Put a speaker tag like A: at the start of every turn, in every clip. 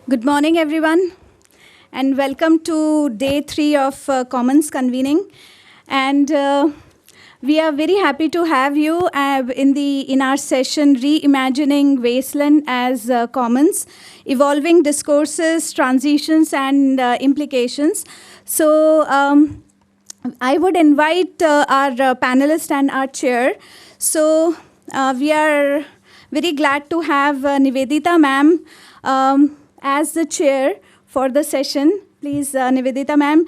A: Good morning, everyone, and welcome to day 3 of Commons convening. And we are very happy to have you in our session, Reimaging Wasteland as Commons, Evolving Discourses, Transitions, and Implications. So I would invite our panelist and our chair. So we are very glad to have Nivedita ma'am as the chair for the session. Please, Nivedita ma'am.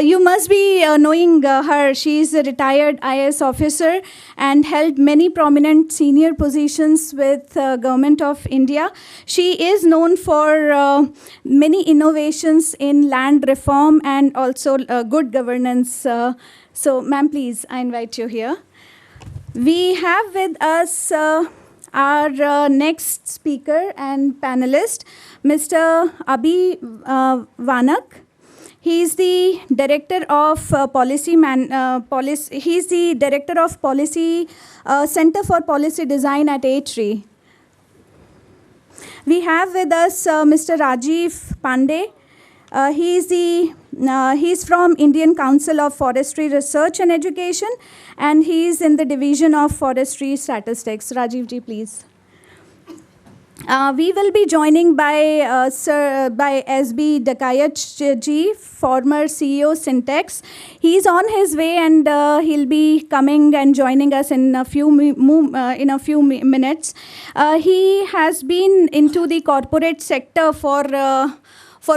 A: You must be knowing her. She is a retired IAS officer and held many prominent senior positions with Government of India. She is known for many innovations in land reform and also good governance. So, ma'am, please, I invite you here. We have with us our next speaker and panelist, Mr. Abhi Vanak. He is the director of He's the director of policy Center for Policy Design at A3. We have with us Mr. Rajiv Pandey. He's from Indian Council of Forestry Research and Education, and he is in the Division of Forestry Statistics. Rajiv ji, please. We will be joining by SB Dakayat ji, former CEO Syntex. He's on his way, and he'll be coming and joining us in a few minutes. He has been into the corporate sector for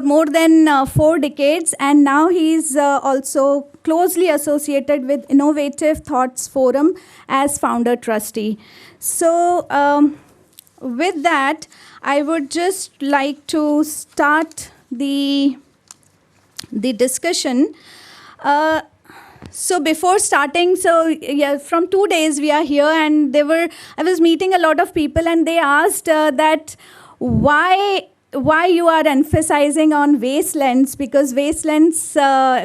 A: more than 4 decades, and now he's also closely associated with Innovative Thoughts Forum as founder trustee. So with that, I would just like to start the discussion. So before starting, from 2 days we are here, and I was meeting a lot of people, and they asked that why you are emphasizing on wastelands, because wastelands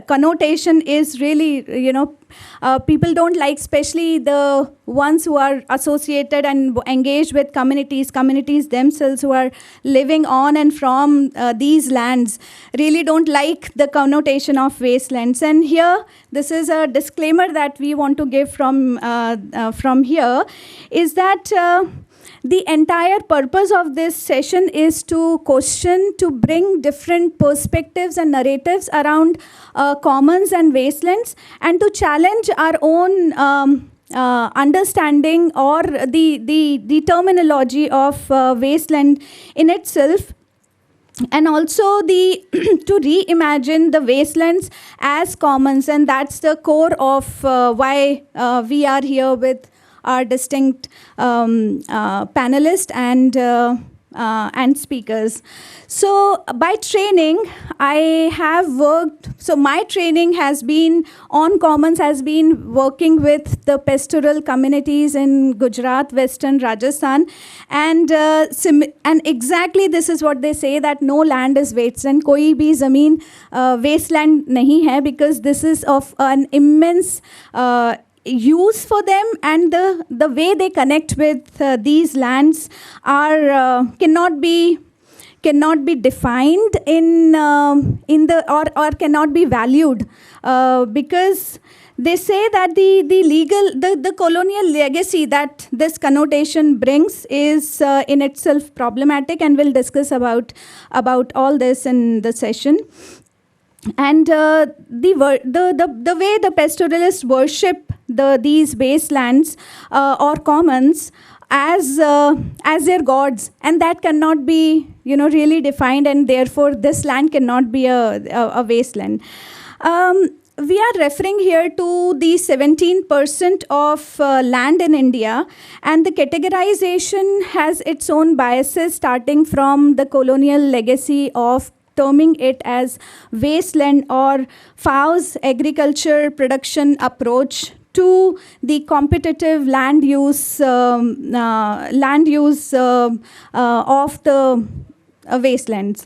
A: connotation is really, people don't like, especially the ones who are associated and engaged with communities themselves who are living on and from these lands really don't like the connotation of wastelands. And here, this is a disclaimer that we want to give from here, is that the entire purpose of this session is to bring different perspectives and narratives around commons and wastelands, and to challenge our own understanding or the terminology of wasteland in itself, and also to reimagine the wastelands as commons. And that's the core of why we are here with our distinct panelists and speakers. So by training, I have worked, so my training has been on commons, has been working with the pastoral communities in Gujarat, Western Rajasthan, and exactly this is what they say, that no land is wasteland, koi bhi zameen wasteland nahi hai, because this is of an immense use for them, and the way they connect with these lands are cannot be defined in the or cannot be valued, because they say that the colonial legacy that this connotation brings is in itself problematic, and we'll discuss about all this in the session. And the way the pastoralists worship these wastelands or commons as their gods, and that cannot be really defined, and therefore this land cannot be a wasteland. We are referring here to the 17% of land in India, and the categorization has its own biases, starting from the colonial legacy of terming it as wasteland or FAO's agriculture production approach, to the competitive land use of the wastelands.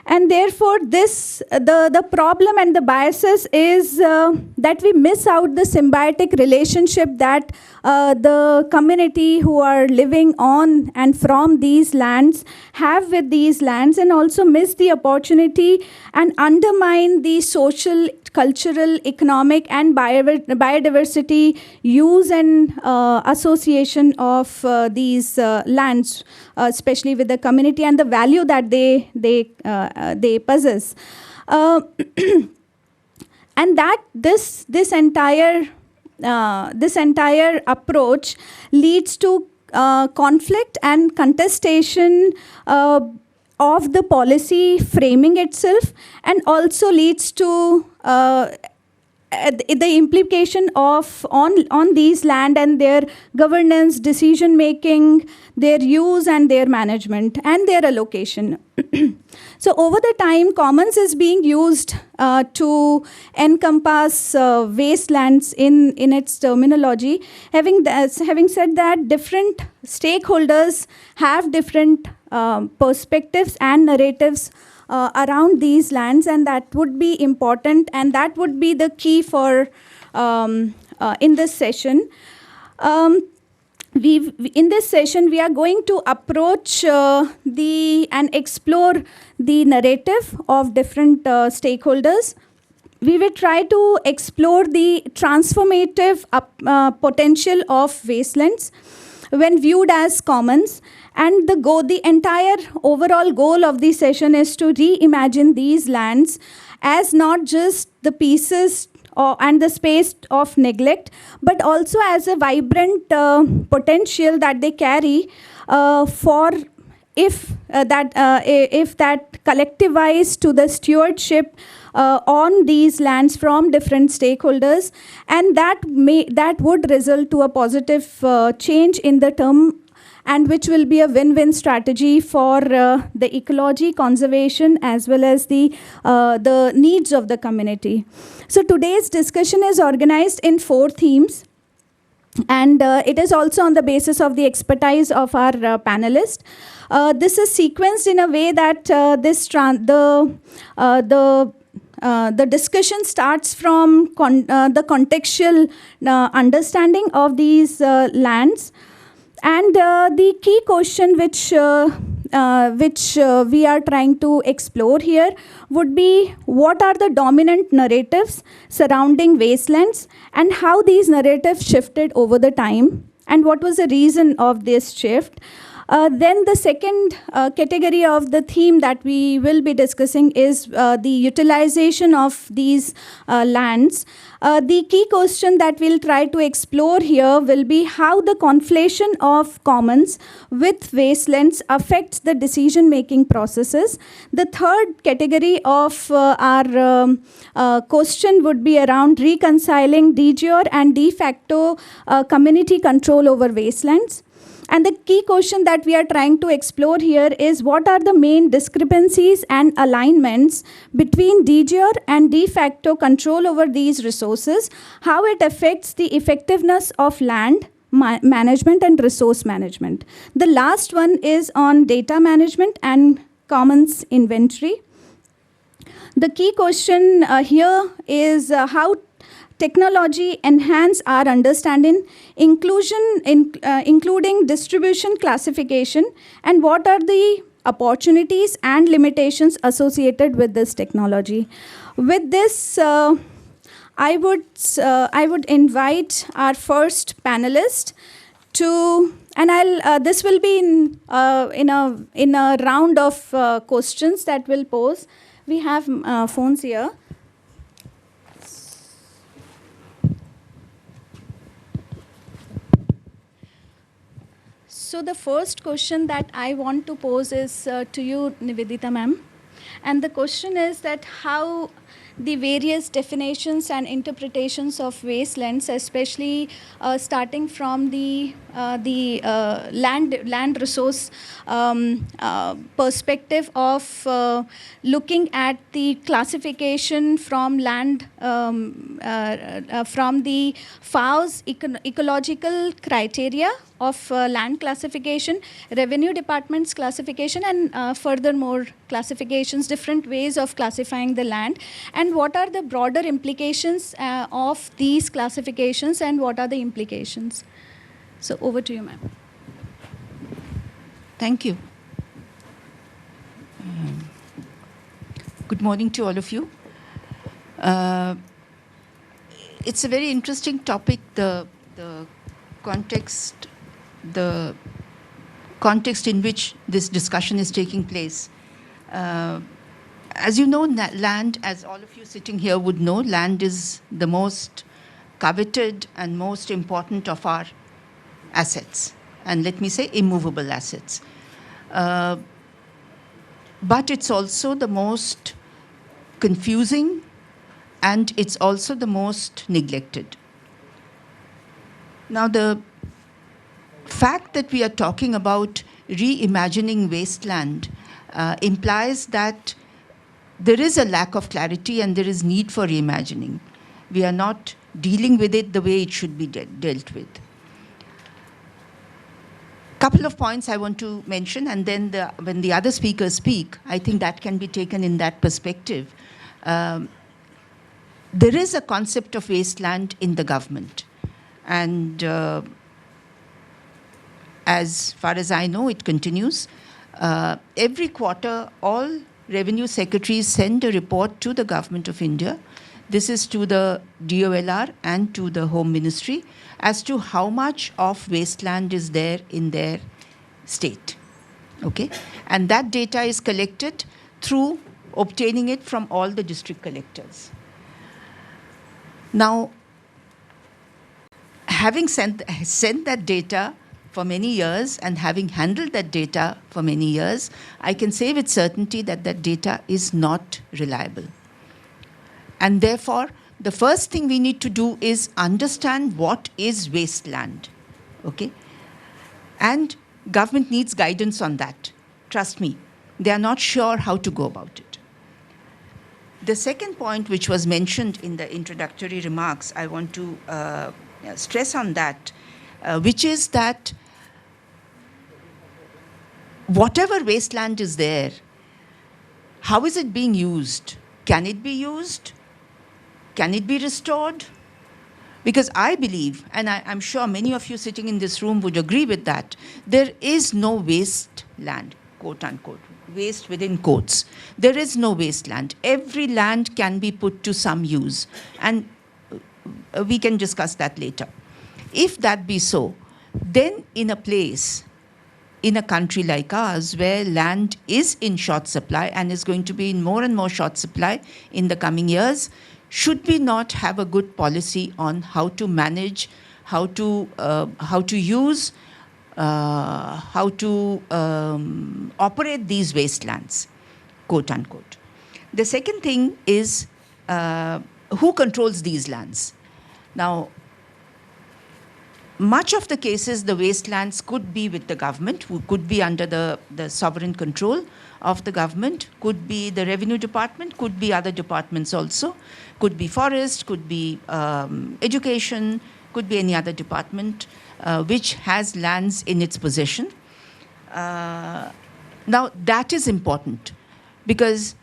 A: And therefore, the problem and the biases is that we miss out the symbiotic relationship that the community who are living on and from these lands have with these lands, and also miss the opportunity and undermine the social, cultural, economic, and biodiversity use and association of these lands, especially with the community and the value that they possess. Uh, and that this entire approach leads to conflict and contestation of the policy framing itself, and also leads to the implication of on these land and their governance, decision making, their use and their management and their allocation. So over the time, commons is being used to encompass wastelands in its terminology. Having said that, different stakeholders have different perspectives and narratives around these lands, and that would be important, and that would be the key for in this session. In this session, we are going to approach and explore the narrative of different stakeholders. We will try to explore the transformative potential of wastelands when viewed as commons. And the entire overall goal of the session is to reimagine these lands as not just the pieces and the space of neglect, but also as a vibrant potential that they carry for if that collectivized to the stewardship on these lands from different stakeholders, and that would result to a positive change in the term, and which will be a win-win strategy for the ecology, conservation, as well as the needs of the community. So today's discussion is organized in 4 themes, and it is also on the basis of the expertise of our panelists. This is sequenced in a way that the discussion starts from the contextual understanding of these lands. And the key question which we are trying to explore here would be, what are the dominant narratives surrounding wastelands and how these narratives shifted over the time, and what was the reason of this shift. Then the second category of the theme that we will be discussing is the utilization of these lands. The key question that we'll try to explore here will be how the conflation of commons with wastelands affects the decision-making processes. The third category of our question would be around reconciling de jure and de facto community control over wastelands. And the key question that we are trying to explore here is, what are the main discrepancies and alignments between de jure and de facto control over these resources, how it affects the effectiveness of land management and resource management. The last one is on data management and commons inventory. The key question here is how technology enhance our understanding, including distribution classification, and what are the opportunities and limitations associated with this technology. With this, I would invite our first panelist to, and this will be in a round of questions that we'll pose. We have phones here. So the first question that I want to pose is to you, Nivedita ma'am. And the question is that how the various definitions and interpretations of wastelands, especially starting from the land resource perspective of looking at the classification from land from the FAO's ecological criteria of land classification, revenue department's classification, and furthermore classifications, different ways of classifying the land, and what are the broader implications of these classifications, and what are the implications. So over to you, ma'am.
B: Thank you. Good morning to all of you. It's a very interesting topic, the context in which this discussion is taking place. As you know, land, as all of you sitting here would know, land is the most coveted and most important of our assets, and let me say immovable assets. But it's also the most confusing, and it's also the most neglected. Now, the fact that we are talking about reimagining wasteland implies that there is a lack of clarity and there is need for reimagining. We are not dealing with it the way it should be dealt with. Couple of points I want to mention, and then when the other speakers speak, I think that can be taken in that perspective. There is a concept of wasteland in the government, and as far as I know, it continues. Every quarter, all revenue secretaries send a report to the Government of India. This is to the DOLR and to the Home Ministry as to how much of wasteland is there in their state. Okay? And that data is collected through obtaining it from all the district collectors. Now, having sent that data for many years and having handled that data for many years, I can say with certainty that that data is not reliable. And therefore, the first thing we need to do is understand what is wasteland, okay? And government needs guidance on that. Trust me, they are not sure how to go about it. The second point, which was mentioned in the introductory remarks, I want to stress on that, which is that whatever wasteland is there, how is it being used? Can it be used? Can it be restored? Because I believe, and I'm sure many of you sitting in this room would agree with that, there is no wasteland, quote unquote, waste within quotes. There is no wasteland. Every land can be put to some use, and we can discuss that later. If that be so, then in a place, in a country like ours, where land is in short supply and is going to be in more and more short supply in the coming years, should we not have a good policy on how to manage, how to use, how to operate these wastelands, quote unquote? The second thing is who controls these lands? Now, much of the cases, the wastelands could be with the government, who could be under the sovereign control of the government, could be the revenue department, could be other departments also, could be forest, could be education, could be any other department which has lands in its possession. Now, that is important, because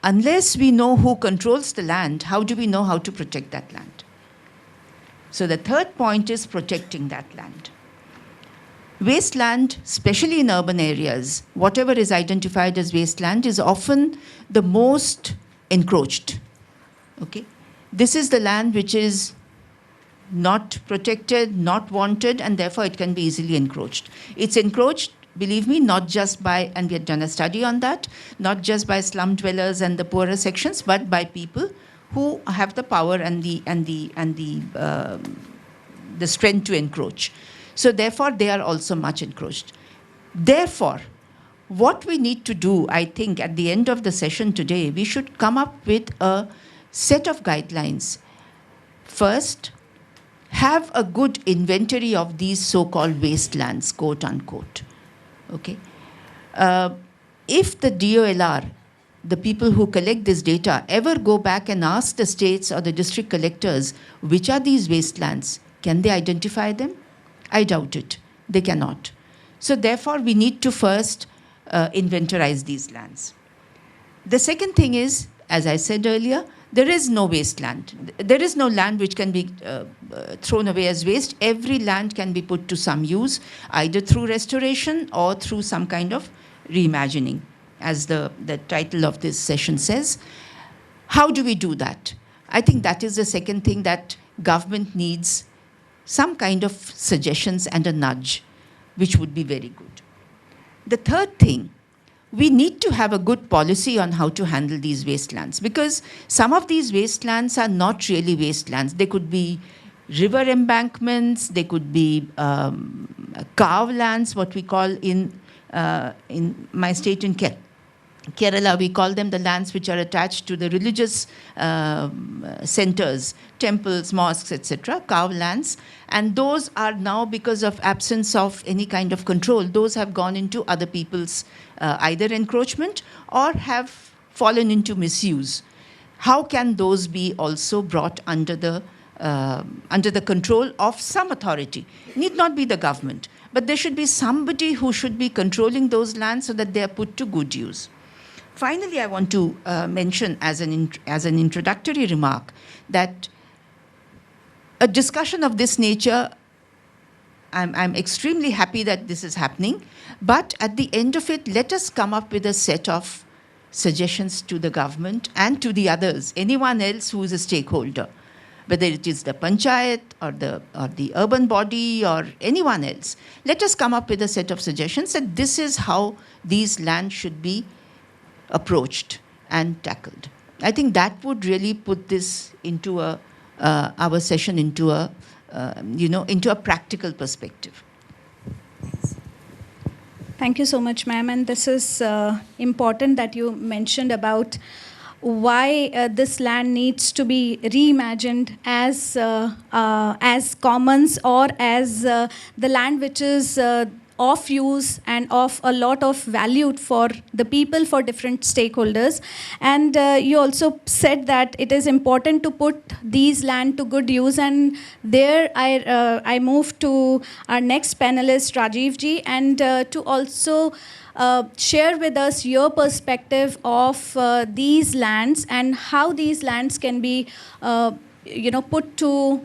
B: unless we know who controls the land, how do we know how to protect that land? So the third point is protecting that land. Wasteland, especially in urban areas, whatever is identified as wasteland is often the most encroached. Okay? This is the land which is not protected, not wanted, and therefore it can be easily encroached. It's encroached, believe me, not just by, and we had done a study on that, not just by slum dwellers and the poorer sections, but by people who have the power and the strength to encroach. So therefore, they are also much encroached. Therefore, what we need to do, I think, at the end of the session today, we should come up with a set of guidelines. First, have a good inventory of these so-called wastelands, quote unquote. Okay. If the DOLR, the people who collect this data, ever go back and ask the states or the district collectors, which are these wastelands, can they identify them? I doubt it. They cannot. So therefore, we need to first inventorize these lands. The second thing is, as I said earlier, there is no wasteland. There is no land which can be thrown away as waste. Every land can be put to some use, either through restoration or through some kind of reimagining, as the title of this session says. How do we do that? I think that is the second thing, that government needs some kind of suggestions and a nudge, which would be very good. The third thing, we need to have a good policy on how to handle these wastelands, because some of these wastelands are not really wastelands. They could be river embankments, they could be cow lands, what we call in my state in Kerala, we call them the lands which are attached to the religious centers, temples, mosques, etc., cow lands. And those are now, because of absence of any kind of control, those have gone into other people's either encroachment or have fallen into misuse. How can those be also brought under the control of some authority? Need not be the government, but there should be somebody who should be controlling those lands so that they are put to good use. Finally, I want to mention as an introductory remark that a discussion of this nature, I'm extremely happy that this is happening, but at the end of it, let us come up with a set of suggestions to the government and to the others, anyone else who is a stakeholder, whether it is the panchayat or the urban body or anyone else. Let us come up with a set of suggestions that this is how these lands should be approached and tackled. I think that would really put this into our session into a practical perspective.
A: Thank you so much, ma'am. And this is important that you mentioned about why this land needs to be reimagined as commons, or as the land which is of use and of a lot of value for the people, for different stakeholders. And you also said that it is important to put these land to good use. And there I move to our next panelist, Rajiv ji, and to also share with us your perspective of these lands and how these lands can be put to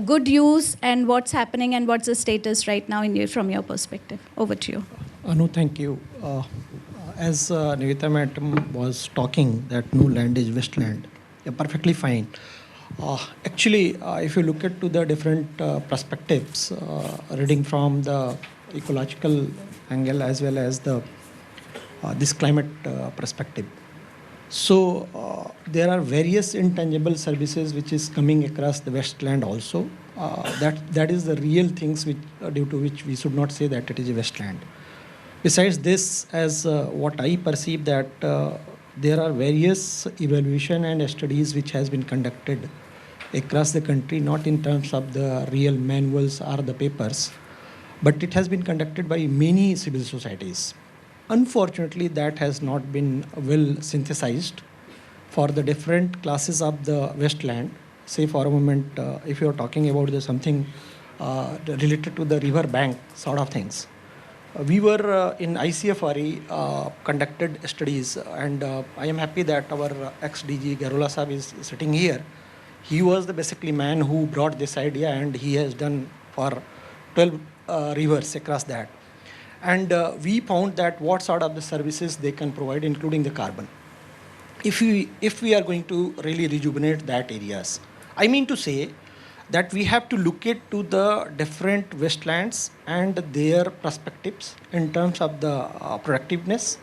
A: good use, and what's happening and what's the status right now from your perspective. Over to you.
C: Anu, thank you. As Nivita Madam was talking, that no land is wasteland. Yeah, perfectly fine. Actually, if you look at to the different perspectives, reading from the ecological angle as well as the this climate perspective. So there are various intangible services which is coming across the wasteland also. That is the real things which, due to which we should not say that it is a wasteland. Besides this, as what I perceive that there are various evaluation and studies which has been conducted across the country, not in terms of the real manuals or the papers, but it has been conducted by many civil societies. Unfortunately, that has not been well synthesized for the different classes of the wasteland. Say for a moment, if you are talking about something related to the river bank sort of things. We were in ICFRE conducted studies, and I am happy that our ex-DG Garola Sahab is sitting here. He was the basically man who brought this idea, and he has done for 12 rivers across that. And we found that what sort of the services they can provide, including the carbon. If we are going to really rejuvenate that areas, I mean to say that we have to look at to the different wastelands and their perspectives in terms of the productiveness,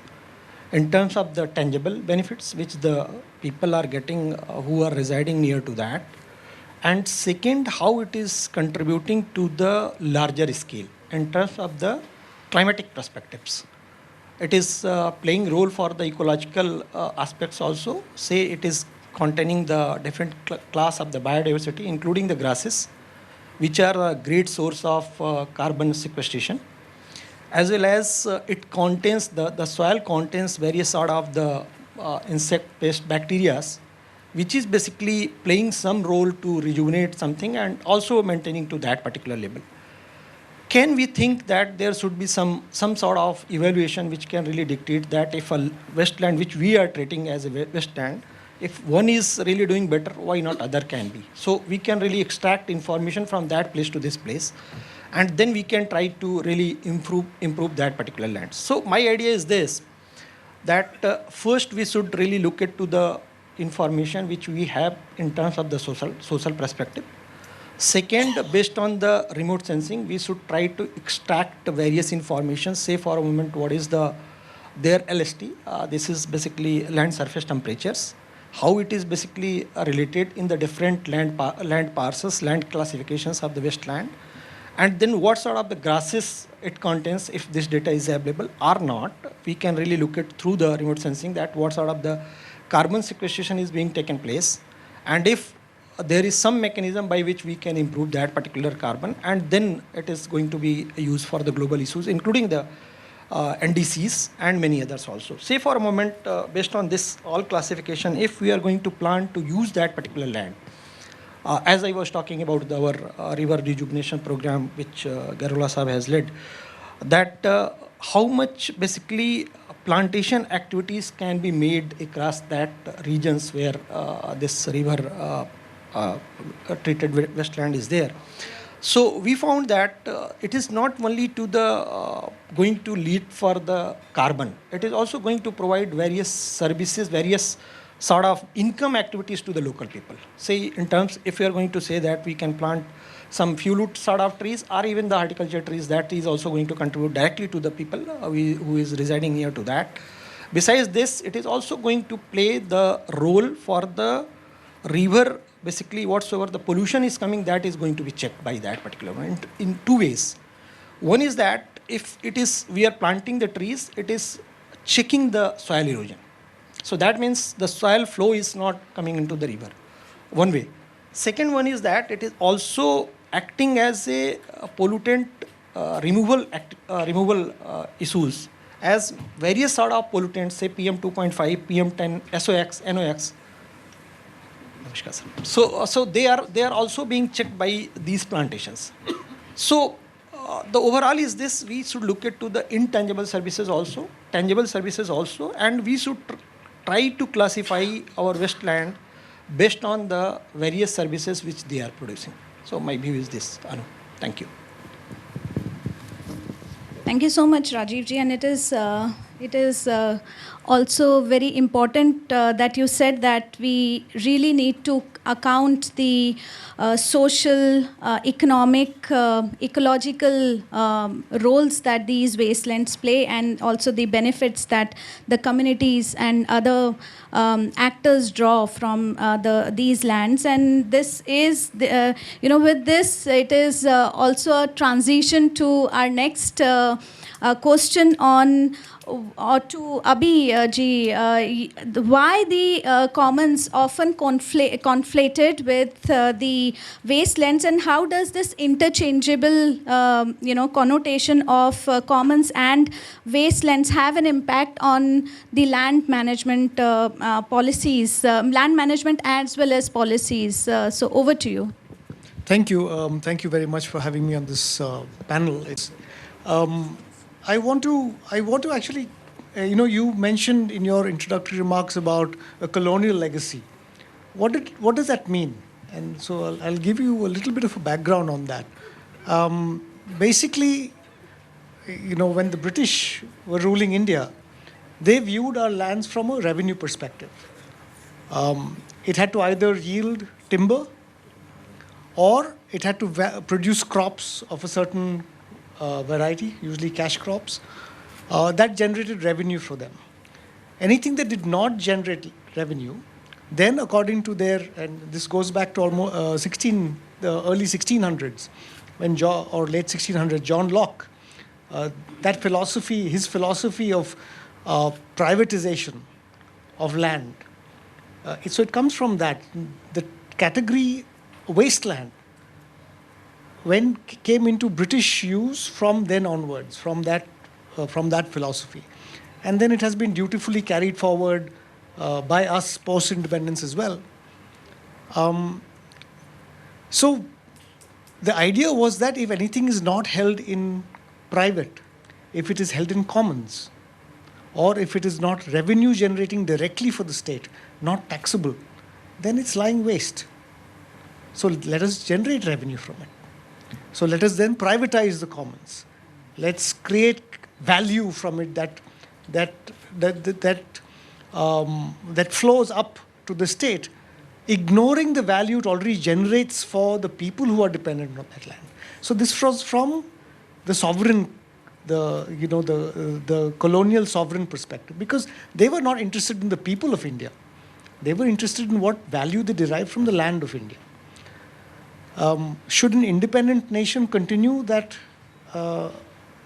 C: in terms of the tangible benefits which the people are getting who are residing near to that, and second, how it is contributing to the larger scale in terms of the climatic perspectives. It is playing role for the ecological aspects also. Say it is containing the different class of the biodiversity, including the grasses, which are a great source of carbon sequestration, as well as it contains, the soil contains various sort of the insect pest bacteria, which is basically playing some role to rejuvenate something and also maintaining to that particular level. Can we think that there should be some sort of evaluation which can really dictate that if a wasteland which we are treating as a wasteland, if one is really doing better, why not other can be? So we can really extract information from that place to this place, and then we can try to really improve that particular land. So my idea is this, that first we should really look at to the information which we have in terms of the social perspective. Second, based on the remote sensing, we should try to extract various information. Say for a moment, what is their LST? This is basically land surface temperatures. How it is basically related in the different land parcels, land classifications of the wasteland, and then what sort of the grasses it contains. If this data is available or not, we can really look at through the remote sensing that what sort of the carbon sequestration is being taken place, and if there is some mechanism by which we can improve that particular carbon, and then it is going to be used for the global issues, including the NDCs and many others also. Say for a moment, based on this all classification, if we are going to plan to use that particular land, as I was talking about our river rejuvenation program, which Garola Sahab has led, that how much basically plantation activities can be made across that regions where this river treated wasteland is there. So we found that it is not only to the going to lead for the carbon, it is also going to provide various services, various sort of income activities to the local people. Say in terms, if you are going to say that we can plant some fuel sort of trees or even the horticulture trees, that is also going to contribute directly to the people who is residing near to that. Besides this, it is also going to play the role for the river. Basically, whatsoever the pollution is coming, that is going to be checked by that particular one in two ways. One is that if it is we are planting the trees, it is checking the soil erosion. So that means the soil flow is not coming into the river. One way. Second one is that it is also acting as a pollutant removal issues, as various sort of pollutants, say PM 2.5, PM10, SOx, NOx. So they are also being checked by these plantations. So the overall is this: we should look at to the intangible services also, tangible services also, and we should try to classify our wasteland based on the various services which they are producing. So my view is this, Anu. Thank you.
A: Thank you so much, Rajiv ji. And it is also very important that you said that we really need to account the social, economic, ecological roles that these wastelands play, and also the benefits that the communities and other actors draw from these lands. And this is, with this, it is also a transition to our next question on to Abhi ji, why the commons often conflated with the wastelands, and how does this interchangeable connotation of commons and wastelands have an impact on the land management policies, land management as well as policies? So over to you.
D: Thank you. Thank you very much for having me on this panel. I want to actually, you mentioned in your introductory remarks about a colonial legacy. What does that mean? And so I'll give you a little bit of a background on that. Basically, when the British were ruling India, they viewed our lands from a revenue perspective. It had to either yield timber, or it had to produce crops of a certain variety, usually cash crops, that generated revenue for them. Anything that did not generate revenue, then according to their, and this goes back to almost the early 1600s, when or late 1600s, John Locke, that philosophy, his philosophy of privatization of land. So it comes from that. The category wasteland came into British use from then onwards, from that philosophy. And then it has been dutifully carried forward by us post-independence as well. So the idea was that if anything is not held in private, if it is held in commons, or if it is not revenue generating directly for the state, not taxable, then it's lying waste. So let us generate revenue from it. So let us then privatize the commons. Let's create value from it that flows up to the state, ignoring the value it already generates for the people who are dependent on that land. So this was from the sovereign, the colonial sovereign perspective, because they were not interested in the people of India. They were interested in what value they derived from the land of India. Should an independent nation continue that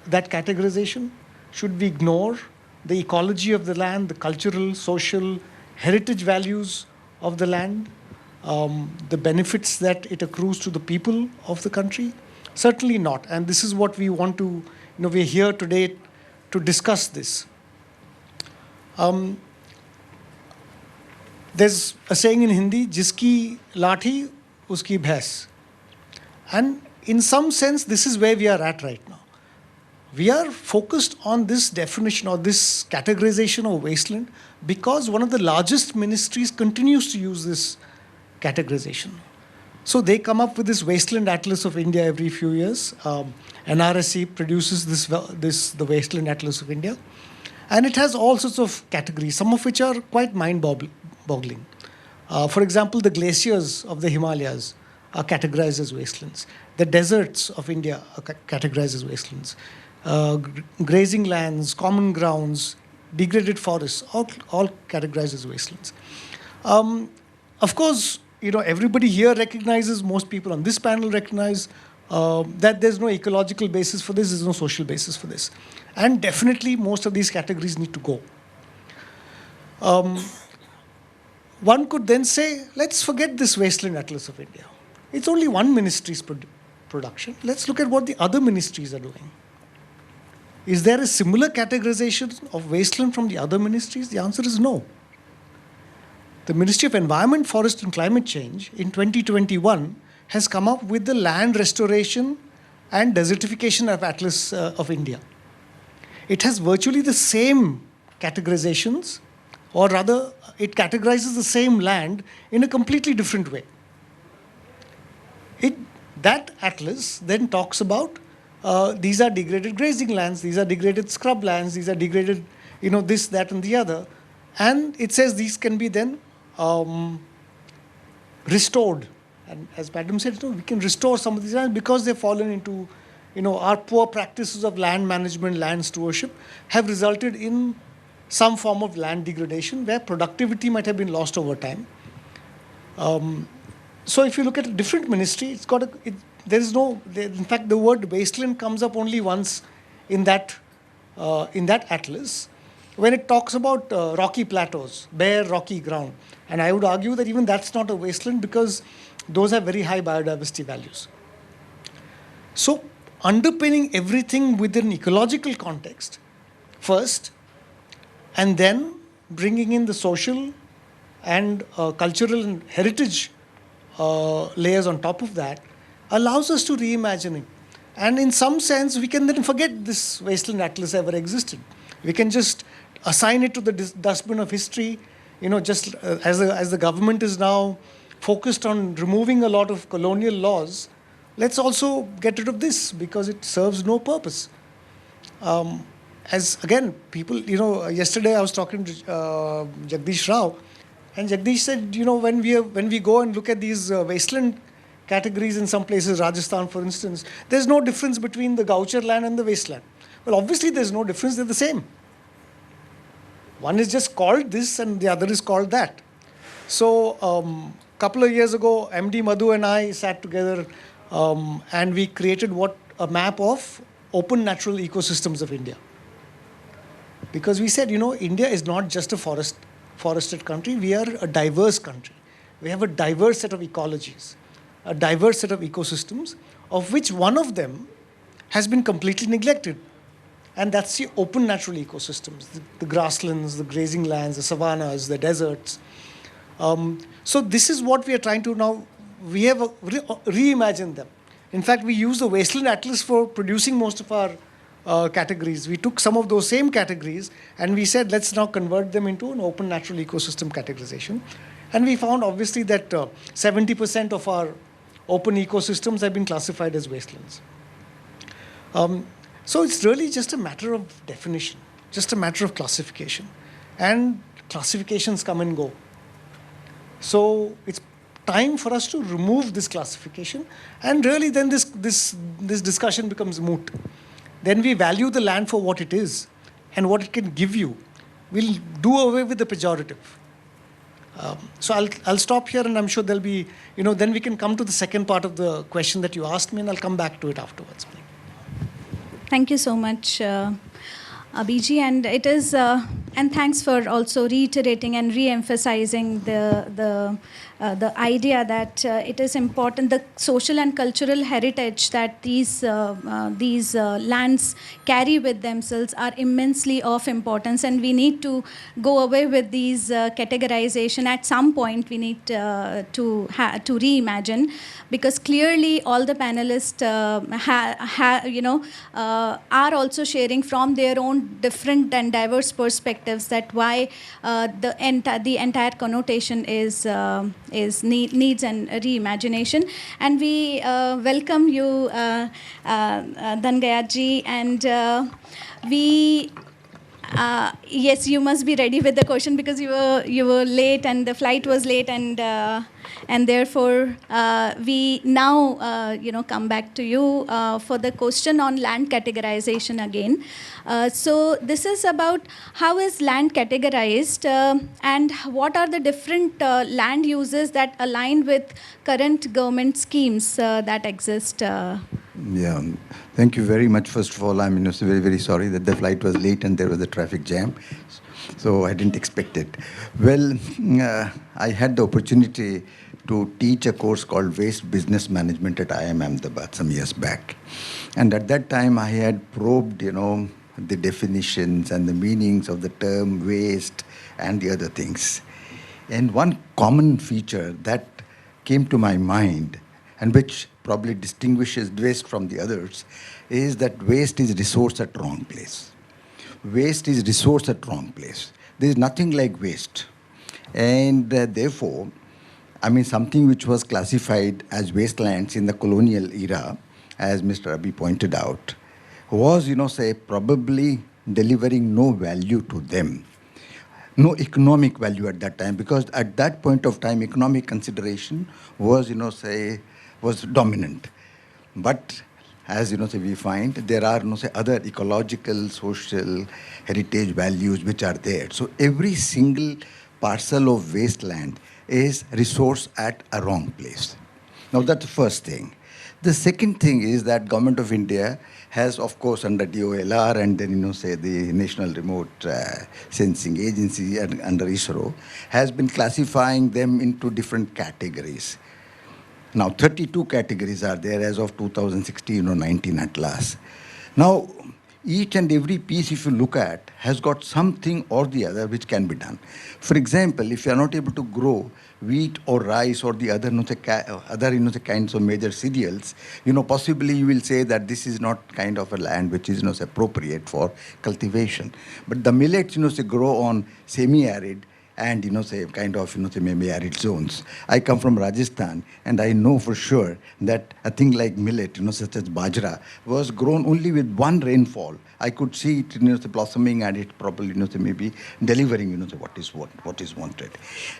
D: categorization? Should we ignore the ecology of the land, the cultural, social, heritage values of the land, the benefits that it accrues to the people of the country? Certainly not. And this is what we want to, we're here today to discuss this. There's a saying in Hindi, jiski lathi, uski bhais. And in some sense, this is where we are at right now. We are focused on this definition or this categorization of wasteland because one of the largest ministries continues to use this categorization. So they come up with this Wasteland Atlas of India every few years. NRSC produces the Wasteland Atlas of India. And it has all sorts of categories, some of which are quite mind-boggling. For example, the glaciers of the Himalayas are categorized as wastelands. The deserts of India are categorized as wastelands. Grazing lands, common grounds, degraded forests, all categorized as wastelands. Of course, everybody here recognizes, most people on this panel recognize that there's no ecological basis for this, there's no social basis for this. And definitely most of these categories need to go. One could then say, let's forget this Wasteland Atlas of India. It's only one ministry's production. Let's look at what the other ministries are doing. Is there a similar categorization of wasteland from the other ministries? The answer is no. The Ministry of Environment, Forest and Climate Change in 2021 has come up with the Land Restoration and Desertification of Atlas of India. It has virtually the same categorizations, or rather, it categorizes the same land in a completely different way. That atlas then talks about these are degraded grazing lands, these are degraded scrub lands, these are degraded, this, that, and the other. And it says these can be then restored. And as Madam said, we can restore some of these lands because they've fallen into, our poor practices of land management, land stewardship have resulted in some form of land degradation where productivity might have been lost over time. So if you look at a different ministry, in fact, the word wasteland comes up only once in that atlas, when it talks about rocky plateaus, bare rocky ground. And I would argue that even that's not a wasteland because those have very high biodiversity values. So underpinning everything within ecological context first, and then bringing in the social and cultural and heritage layers on top of that, allows us to reimagine it. And in some sense, we can then forget this Wasteland Atlas ever existed. We can just assign it to the dustbin of history, just as the government is now focused on removing a lot of colonial laws, let's also get rid of this because it serves no purpose. As again, people, yesterday I was talking to Jagdish Rao, and Jagdish said, when we go and look at these wasteland categories in some places, Rajasthan, for instance, there's no difference between the gaucher land and the wasteland. Well, obviously there's no difference, they're the same. One is just called this and the other is called that. So a couple of years ago, MD Madhu and I sat together and we created a map of open natural ecosystems of India. Because we said, India is not just a forested country, we are a diverse country. We have a diverse set of ecologies, a diverse set of ecosystems, of which one of them has been completely neglected. And that's the open natural ecosystems, the grasslands, the grazing lands, the savannas, the deserts. So this is what we are trying to now, we have reimagined them. In fact, we use the Wasteland Atlas for producing most of our categories. We took some of those same categories and we said, let's now convert them into an open natural ecosystem categorization. And we found obviously that 70% of our open ecosystems have been classified as wastelands. So it's really just a matter of definition, just a matter of classification. And classifications come and go. So it's time for us to remove this classification, and really then this discussion becomes moot. Then we value the land for what it is and what it can give you. We'll do away with the pejorative. So I'll stop here, and I'm sure there'll be, then we can come to the second part of the question that you asked me, and I'll come back to it afterwards.
A: Thank you so much, Abhiji, and it is, and thanks for also reiterating and re-emphasizing the idea that it is important, the social and cultural heritage that these lands carry with themselves are immensely of importance, and we need to go away with these categorization. At some point, we need to reimagine, because clearly all the panelists are also sharing from their own different and diverse perspectives that why the entire connotation is needs and reimagination. And we welcome you, Dhangayaji, and we. Yes, you must be ready with the question, because you were late and the flight was late, and therefore we now come back to you for the question on land categorization again. So this is about how is land categorized and what are the different land uses that align with current government schemes that exist.
E: Yeah, thank you very much. First of all, I'm very, very sorry that the flight was late and there was a traffic jam. So I didn't expect it. Well, I had the opportunity to teach a course called Waste Business Management at IIM Ahmedabad some years back. And at that time, I had probed, the definitions and the meanings of the term waste and the other things. And one common feature that came to my mind, and which probably distinguishes waste from the others, is that waste is resource at wrong place. Waste is resource at wrong place. There is nothing like waste. And therefore, something which was classified as wastelands in the colonial era, as Mr. Abhi pointed out, was, probably delivering no value to them. No economic value at that time, because at that point of time, economic consideration was, was dominant. But as we find, there are other ecological, social, heritage values which are there. So every single parcel of wasteland is resource at a wrong place. Now that's the first thing. The second thing is that Government of India has, of course, under DOLR and then, the National Remote Sensing Agency and under ISRO, has been classifying them into different categories. Now, 32 categories are there as of 2016 or 19 at last. Now, each and every piece, if you look at, has got something or the other which can be done. For example, if you are not able to grow wheat or rice or the other, kinds of major cereals, possibly you will say that this is not kind of a land which is, appropriate for cultivation. But the millets, they grow on semi-arid and, maybe arid zones. I come from Rajasthan, and I know for sure that a thing like millet, such as bajra, was grown only with one rainfall. I could see it, blossoming, and it probably, maybe delivering, what is wanted.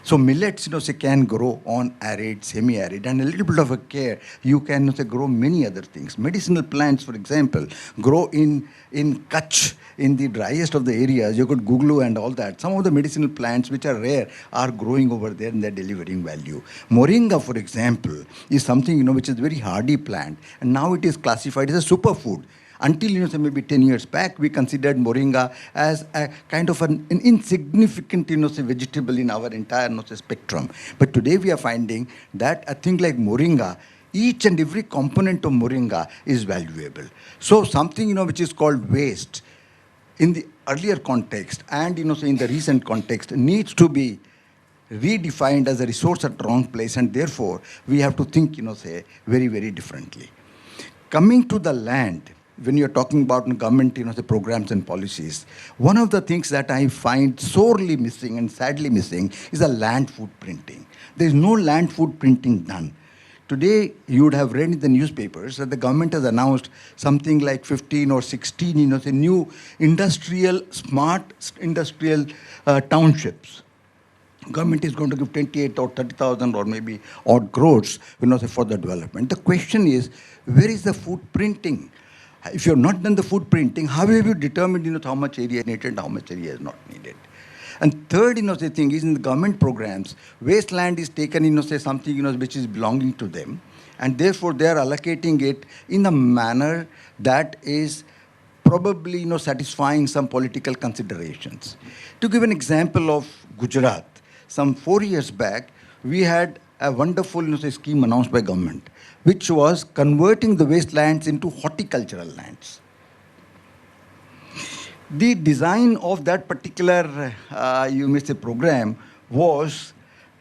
E: So millets, can grow on arid, semi-arid, and a little bit of a care, you can, grow many other things. Medicinal plants, for example, grow in Kutch, in the driest of the areas. You could Google and all that. Some of the medicinal plants which are rare are growing over there and they're delivering value. Moringa, for example, is something, which is a very hardy plant, and now it is classified as a superfood. Until, maybe 10 years back, we considered moringa as a kind of an insignificant, vegetable in our entire, spectrum. But today we are finding that a thing like moringa each and every component of moringa is valuable. So something, which is called waste in the earlier context and, say in the recent context needs to be redefined as a resource at the wrong place, and therefore we have to think, say very, very differently. Coming to the land, when you're talking about government, the programs and policies, one of the things that I find sorely missing and sadly missing is the land footprinting. There is no land footprinting done. Today, you would have read in the newspapers that the government has announced something like 15 or 16, the new smart industrial townships. Government is going to give 28 or 30,000 or maybe odd crores, for the development. The question is, where is the footprinting? If you have not done the footprinting, how have you determined, how much area is needed, how much area is not needed? And third, the thing is in the government programs, wasteland is taken, say something, which is belonging to them, and therefore they are allocating it in a manner that is probably, satisfying some political considerations. To give an example of Gujarat, some 4 years back, we had a wonderful, scheme announced by government, which was converting the wastelands into horticultural lands. The design of that particular, you may say, program was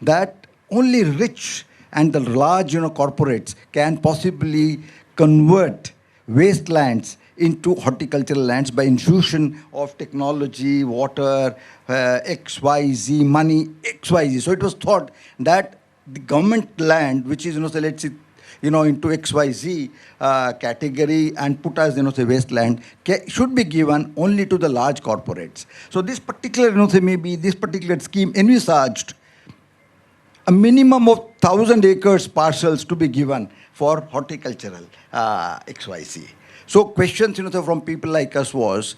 E: that only rich and the large, corporates can possibly convert wastelands into horticultural lands by infusion of technology, water, XYZ, money, XYZ. So it was thought that the government land, which is, let's say, into XYZ category and put as, say, wasteland, should be given only to the large corporates. So this particular, maybe this particular scheme envisaged a minimum of 1,000 acres parcels to be given for horticultural XYZ. So questions, from people like us was,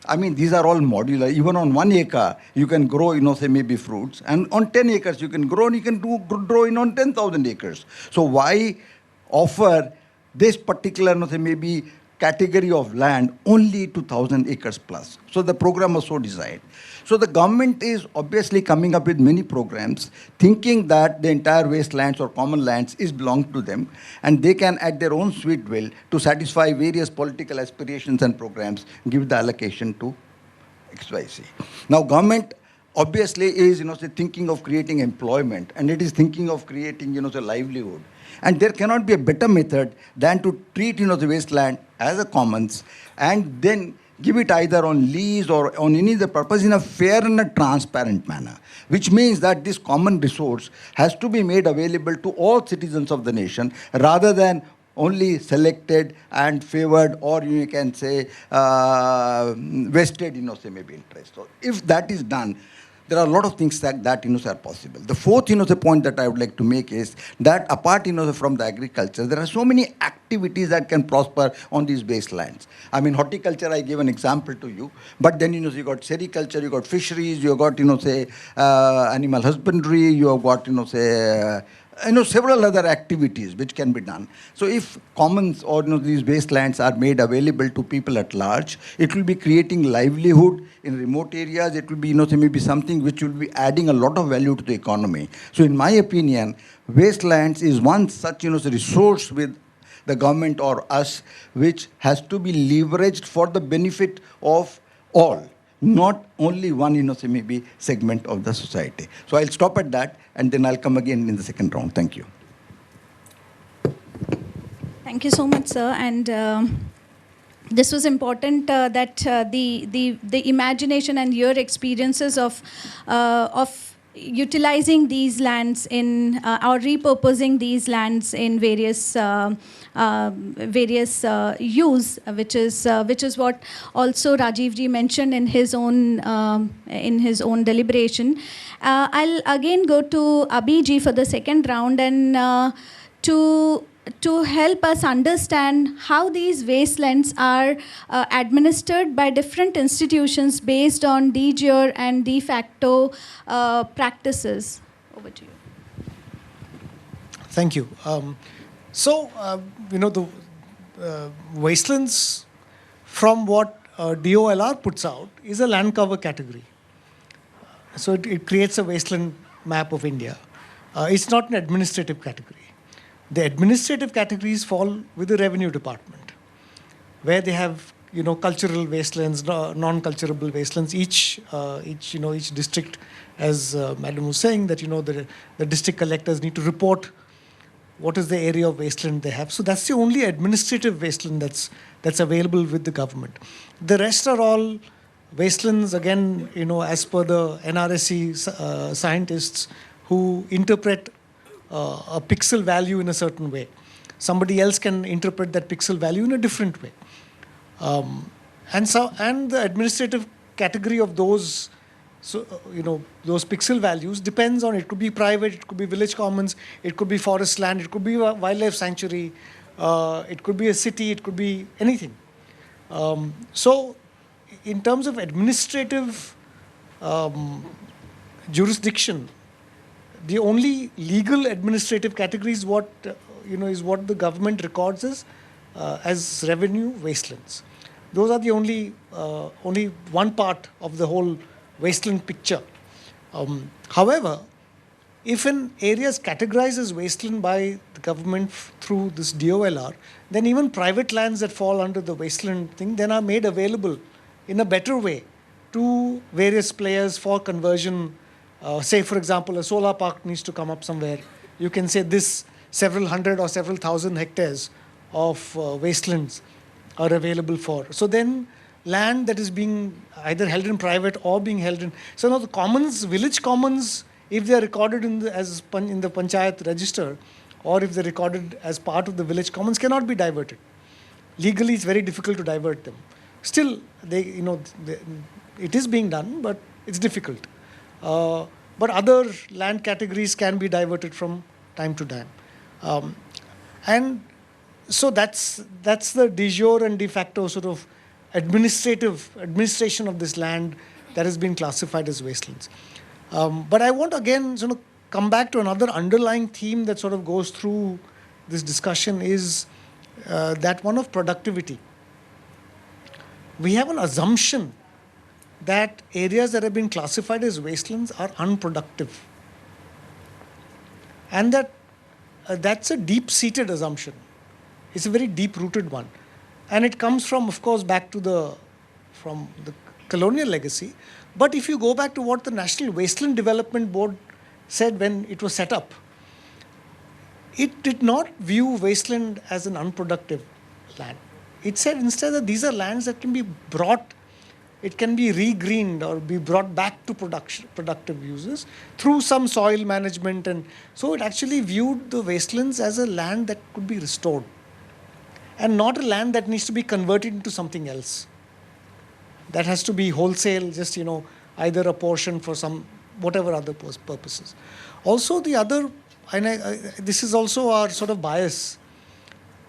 E: these are all modular. Even on 1 acre, you can grow, say maybe fruits. And on 10 acres, you can grow, and you can grow on 10,000 acres. So why offer this particular, say maybe category of land only to 1,000 acres plus? So the program was so designed. So the government is obviously coming up with many programs, thinking that the entire wastelands or common lands is belong to them, and they can, at their own sweet will, to satisfy various political aspirations and programs, give the allocation to XYZ. Now, government obviously is, thinking of creating employment, and it is thinking of creating, the livelihood. And there cannot be a better method than to treat, the wasteland as a commons, and then give it either on lease or on any other purpose in a fair and a transparent manner, which means that this common resource has to be made available to all citizens of the nation rather than only selected and favored, or you can say vested, say maybe interest. So if that is done, there are a lot of things that are possible. The fourth, the point that I would like to make is that apart, from the agriculture, there are so many activities that can prosper on these wastelands. Horticulture, I gave an example to you, but then, you got sericulture, you got fisheries, you got, say, animal husbandry, you have got, say, several other activities which can be done. So if commons or these wastelands are made available to people at large, it will be creating livelihood in remote areas. It will be, maybe something which will be adding a lot of value to the economy. So in my opinion, wastelands is one such, resource with the government or us, which has to be leveraged for the benefit of all, not only one, say maybe segment of the society. So I'll stop at that, and then I'll come again in the second round. Thank you.
A: Thank you so much, sir. And this was important that the imagination and your experiences of utilizing these lands in or repurposing these lands in various use, which is what also Rajiv ji mentioned in his own deliberation. I'll again go to Abhi ji for the second round, and to help us understand how these wastelands are administered by different institutions based on de jure and de facto practices. Over to you.
D: Thank you. The wastelands, from what DOLR puts out, is a land cover category. So it creates a wasteland map of India. It's not an administrative category. The administrative categories fall with the revenue department, where they have cultural wastelands, non-culturable wastelands. Each district, as Madam was saying, that the district collectors need to report what is the area of wasteland they have. So that's the only administrative wasteland that's available with the government. The rest are all wastelands, again, as per the NRSC scientists who interpret a pixel value in a certain way. Somebody else can interpret that pixel value in a different way. And the administrative category of those, those pixel values depends on, it could be private, it could be village commons, it could be forest land, it could be a wildlife sanctuary, it could be a city, it could be anything. So in terms of administrative jurisdiction, the only legal administrative category is what the government records as revenue wastelands. Those are the only one part of the whole wasteland picture. However, if an area is categorized as wasteland by the government through this DOLR, then even private lands that fall under the wasteland thing then are made available in a better way to various players for conversion. Say, for example, a solar park needs to come up somewhere. You can say this several hundred or several thousand hectares of wastelands are available for. So then land that is being either held in private or being held in. So now the commons, village commons, if they are recorded in the panchayat register, or if they're recorded as part of the village commons, cannot be diverted. Legally, it's very difficult to divert them. Still, it is being done, but it's difficult. But other land categories can be diverted from time to time. And so that's the de jure and de facto sort of administration of this land that has been classified as wastelands. But I want again sort of come back to another underlying theme that sort of goes through this discussion is that one of productivity. We have an assumption that areas that have been classified as wastelands are unproductive. And that's a deep-seated assumption. It's a very deep-rooted one. And it comes from, of course, back to from the colonial legacy. But if you go back to what the National Wasteland Development Board said when it was set up, it did not view wasteland as an unproductive land. It said instead that these are lands that can be brought, it can be regreened or be brought back to productive uses through some soil management. And so it actually viewed the wastelands as a land that could be restored and not a land that needs to be converted into something else. That has to be wholesale, just, either a portion for some, whatever other purposes. Also the other, and this is also our sort of bias,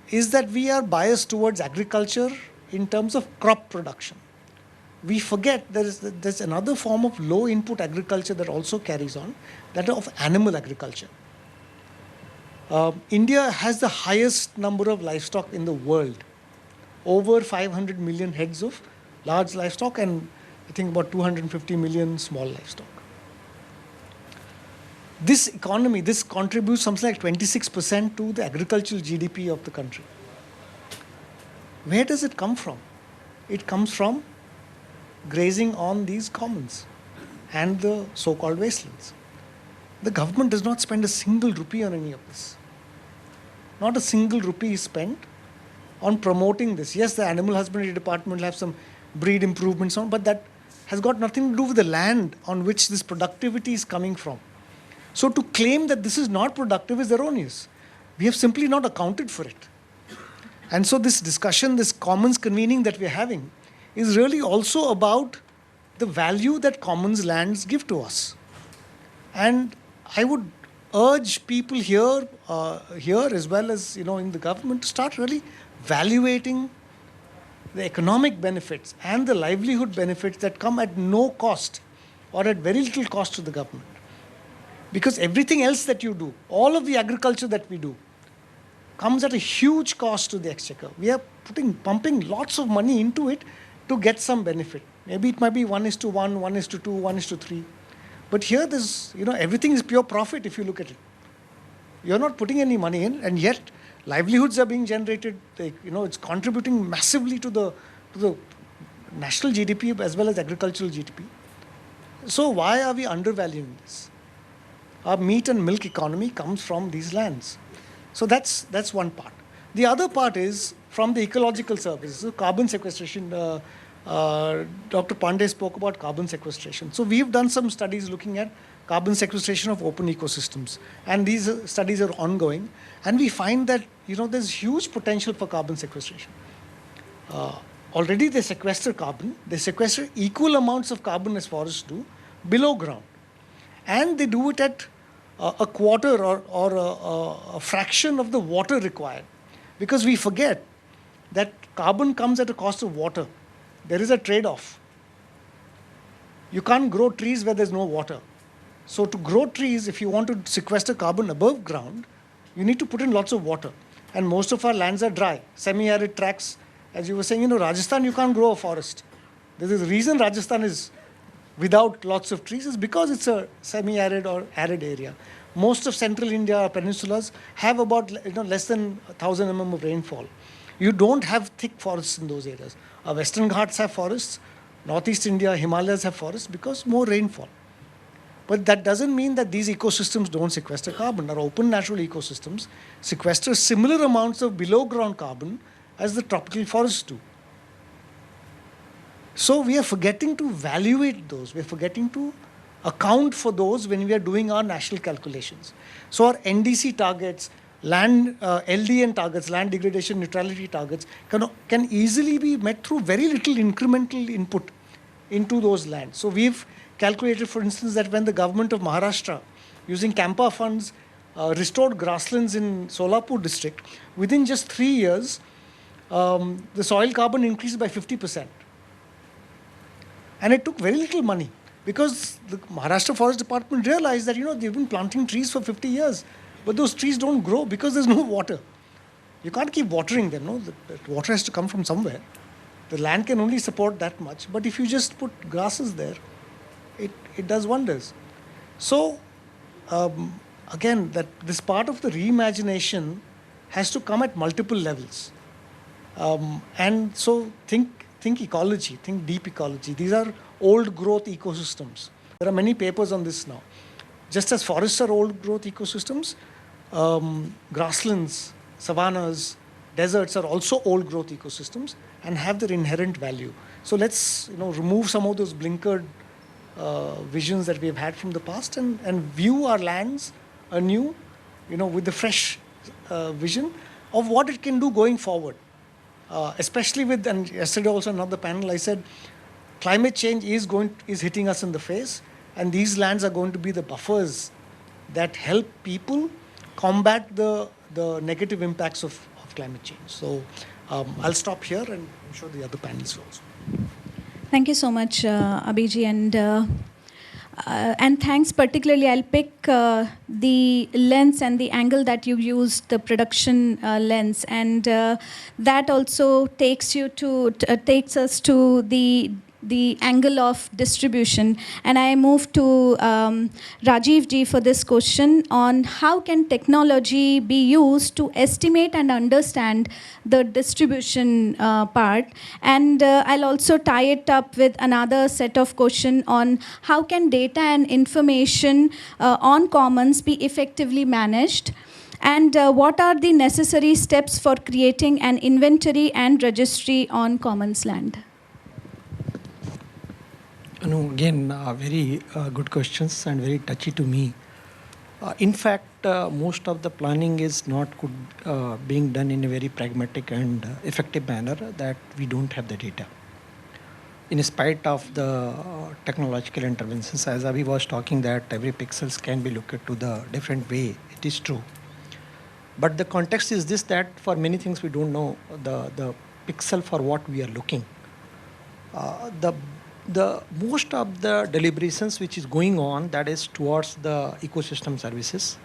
D: is that we are biased towards agriculture in terms of crop production. We forget there's another form of low input agriculture that also carries on, that of animal agriculture. India has the highest number of livestock in the world, over 500 million heads of large livestock and I think about 250 million small livestock. This economy, this contributes something like 26% to the agricultural GDP of the country. Where does it come from? It comes from grazing on these commons and the so-called wastelands. The government does not spend a single rupee on any of this. Not a single rupee is spent on promoting this. Yes, the animal husbandry department will have some breed improvements on, but that has got nothing to do with the land on which this productivity is coming from. So to claim that this is not productive is erroneous. We have simply not accounted for it. And so this discussion, this commons convening that we're having is really also about the value that commons lands give to us. And I would urge people here as well as in the government to start really evaluating the economic benefits and the livelihood benefits that come at no cost or at very little cost to the government. Because everything else that you do, all of the agriculture that we do, comes at a huge cost to the exchequer. We are pumping lots of money into it to get some benefit. Maybe it might be 1:1, 1:2, 1:3. But here there's, everything is pure profit if you look at it. You're not putting any money in, and yet livelihoods are being generated. It's contributing massively to the national GDP as well as agricultural GDP. So why are we undervaluing this? Our meat and milk economy comes from these lands. So that's one part. The other part is from the ecological services, so carbon sequestration. Dr. Pandey spoke about carbon sequestration. So we've done some studies looking at carbon sequestration of open ecosystems, and these studies are ongoing. And we find that there's huge potential for carbon sequestration. Already they sequester carbon. They sequester equal amounts of carbon as forests do below ground, and they do it at a quarter or a fraction of the water required, because we forget that carbon comes at a cost of water. There is a trade-off. You can't grow trees where there's no water. So to grow trees, if you want to sequester carbon above ground, you need to put in lots of water. And most of our lands are dry, semi-arid tracts. As you were saying, Rajasthan, you can't grow a forest. There's a reason Rajasthan is without lots of trees, is because it's a semi-arid or arid area. Most of central India peninsulas have about less than 1,000 mm of rainfall. You don't have thick forests in those areas. Our Western Ghats have forests, Northeast India, Himalayas have forests because more rainfall. But that doesn't mean that these ecosystems don't sequester carbon. Our open natural ecosystems sequester similar amounts of below ground carbon as the tropical forests do. So we are forgetting to evaluate those. We are forgetting to account for those when we are doing our national calculations. So our NDC targets, LDN targets, land degradation neutrality targets, can easily be met through very little incremental input into those lands. So we've calculated, for instance, that when the government of Maharashtra, using Campa funds, restored grasslands in Solapur district, within just 3 years, the soil carbon increased by 50%. And it took very little money, because the Maharashtra Forest Department realized that, they've been planting trees for 50 years, but those trees don't grow because there's no water. You can't keep watering them, no? The water has to come from somewhere. The land can only support that much, but if you just put grasses there, it does wonders. So, again, that this part of the reimagination has to come at multiple levels. And so think ecology, think deep ecology. These are old growth ecosystems. There are many papers on this now. Just as forests are old growth ecosystems, grasslands, savannas, deserts are also old growth ecosystems and have their inherent value. So let's remove some of those blinkered visions that we've had from the past and view our lands anew, with the fresh vision of what it can do going forward. Especially and yesterday also another panel, I said, climate change is hitting us in the face, and these lands are going to be the buffers that help people combat the negative impacts of climate change. So I'll stop here, and I'm sure the other panelists will also.
A: Thank you so much, Abhiji, and thanks particularly. I'll pick the lens and the angle that you used, the production lens, and that also takes us to the angle of distribution. And I move to Rajiv ji for this question on how can technology be used to estimate and understand the distribution part. And I'll also tie it up with another set of question on how can data and information on commons be effectively managed. And what are the necessary steps for creating an inventory and registry on commons land?
C: Again, very good questions and very touchy to me. In fact, most of the planning is not being done in a very pragmatic and effective manner, that we don't have the data. In spite of the technological interventions, as Abhi was talking, that every pixels can be looked at to the different way, it is true. But the context is this, that for many things we don't know the pixel for what we are looking. The most of the deliberations which is going on, that is towards the ecosystem services,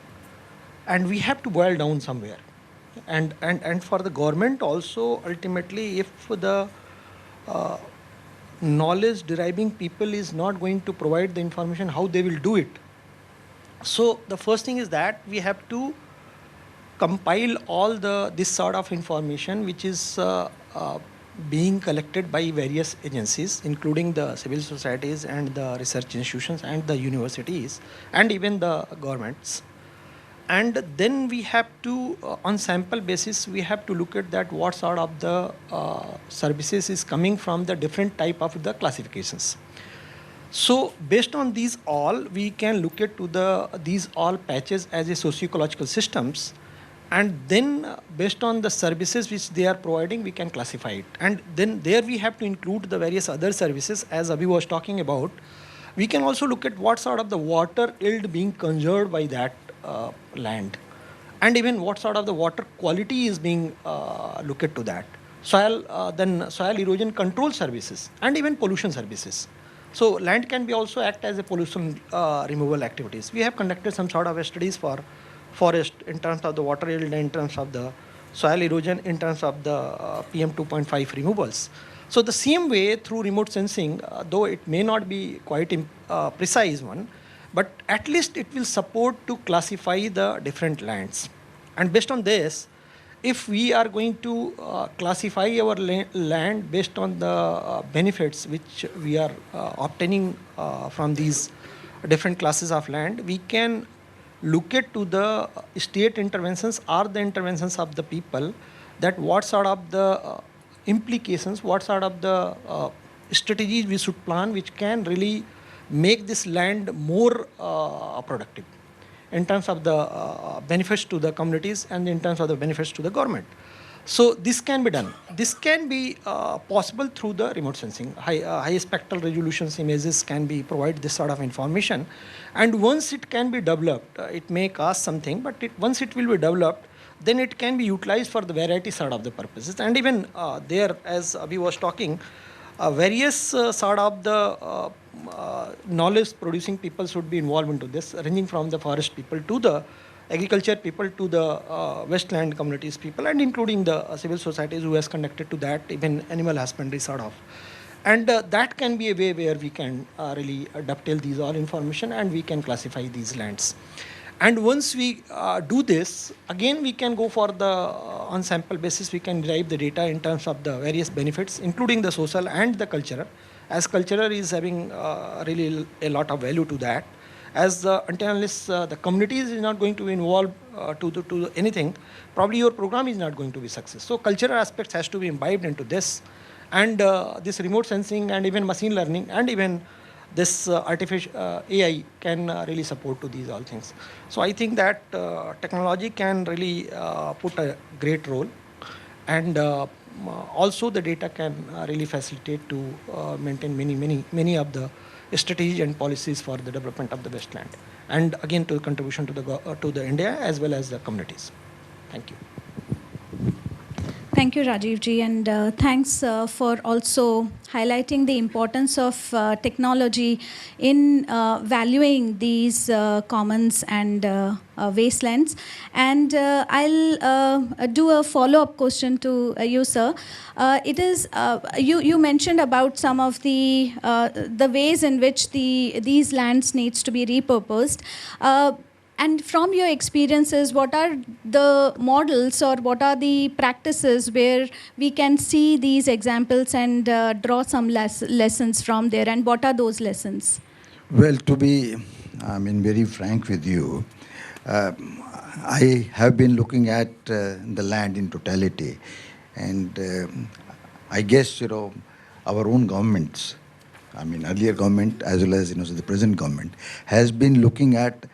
C: and we have to boil down somewhere. And for the government also, ultimately, if the knowledge deriving people is not going to provide the information, how they will do it. So the first thing is that we have to compile all this sort of information which is being collected by various agencies, including the civil societies and the research institutions and the universities and even the governments. And then we have to, on sample basis, we have to look at that what sort of the services is coming from the different type of the classifications. So based on these all, we can look at to these all patches as a socio-ecological systems, and then based on the services which they are providing, we can classify it. And then there we have to include the various other services, as Abhi was talking about. We can also look at what sort of the water yield being conserved by that land, and even what sort of the water quality is being looked at to that. Then soil erosion control services and even pollution services. So land can be also act as a pollution removal activities. We have conducted some sort of studies for forest in terms of the water yield, in terms of the soil erosion, in terms of the PM 2.5 removals. So the same way through remote sensing, though it may not be quite precise one, but at least it will support to classify the different lands. And based on this, if we are going to classify our land based on the benefits which we are obtaining from these different classes of land, we can look at to the state interventions or the interventions of the people, that what sort of the implications, what sort of the strategies we should plan which can really make this land more productive in terms of the benefits to the communities and in terms of the benefits to the government. So this can be done. This can be possible through the remote sensing. High spectral resolutions images can be provide this sort of information. And once it can be developed, it may cost something, but once it will be developed, then it can be utilized for the variety sort of the purposes. And even there, as Abhi was talking, various sort of the knowledge producing people should be involved into this, ranging from the forest people to the agriculture people to the wasteland communities people, and including the civil societies who has connected to that, even animal husbandry sort of. And that can be a way where we can really dovetail these all information and we can classify these lands. And once we do this, again we can go for the on sample basis, we can derive the data in terms of the various benefits, including the social and the cultural, as cultural is having really a lot of value to that. As until unless the communities is not going to be involved to anything, probably your program is not going to be success. So cultural aspects has to be imbibed into this, and this remote sensing and even machine learning and even this artificial AI can really support to these all things. So I think that technology can really put a great role, and also the data can really facilitate to maintain many of the strategies and policies for the development of the wasteland, and again to contribution to the India as well as the communities. Thank you.
A: Thank you, Rajiv ji, and thanks for also highlighting the importance of technology in valuing these commons and wastelands. And I'll do a follow-up question to you, sir. It is you mentioned about some of the ways in which these lands needs to be repurposed. And from your experiences, what are the models or what are the practices where we can see these examples and draw some lessons from there? And what are those lessons?
E: Well, to be, very frank with you, I have been looking at the land in totality, and I guess our own governments, earlier government as well as the present government has been looking at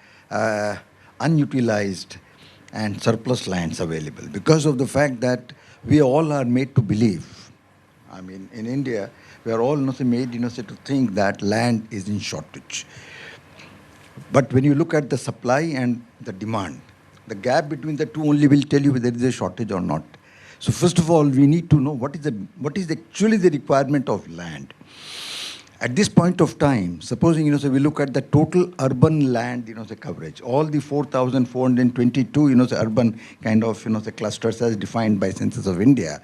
E: unutilized and surplus lands available, because of the fact that we all are made to believe. In India, we are all made to think that land is in shortage. But when you look at the supply and the demand, the gap between the two only will tell you whether there is a shortage or not. So first of all, we need to know what is actually the requirement of land. At this point of time, supposing so we look at the total urban land the coverage, all the 4,422 urban kind of the clusters as defined by Census of India,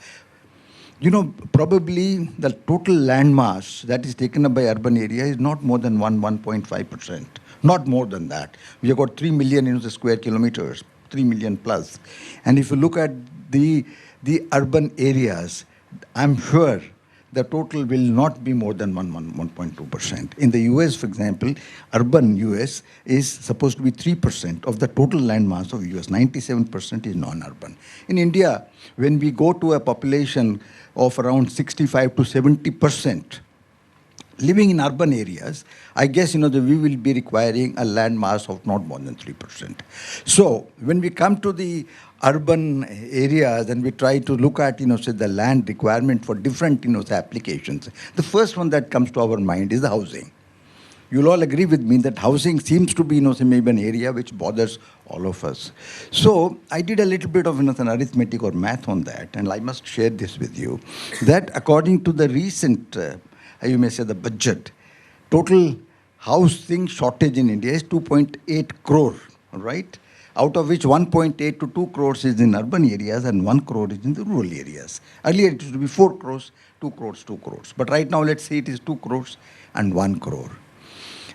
E: probably the total land mass that is taken up by urban area is not more than 1.5%, not more than that. We have got 3 million square kilometers. 3 million plus. And if you look at the urban areas, I'm sure the total will not be more than 1.2%. In the US, for example, urban US is supposed to be 3% of the total land mass of US. 97% is non-urban. In India, when we go to a population of around 65 to 70% living in urban areas, I guess, that we will be requiring a land mass of not more than 3%. So when we come to the urban areas and we try to look at, say the land requirement for different, say applications, the first one that comes to our mind is the housing. You'll all agree with me that housing seems to be, say maybe an area which bothers all of us. So I did a little bit of, an arithmetic or math on that, and I must share this with you, that according to the recent, you may say the budget, total housing shortage in India is 2.8 crore, right? Out of which 1.8 to 2 crores is in urban areas and 1 crore is in the rural areas. Earlier it used to be 4 crores, 2 crores, 2 crores. But right now let's say it is 2 crores and 1 crore.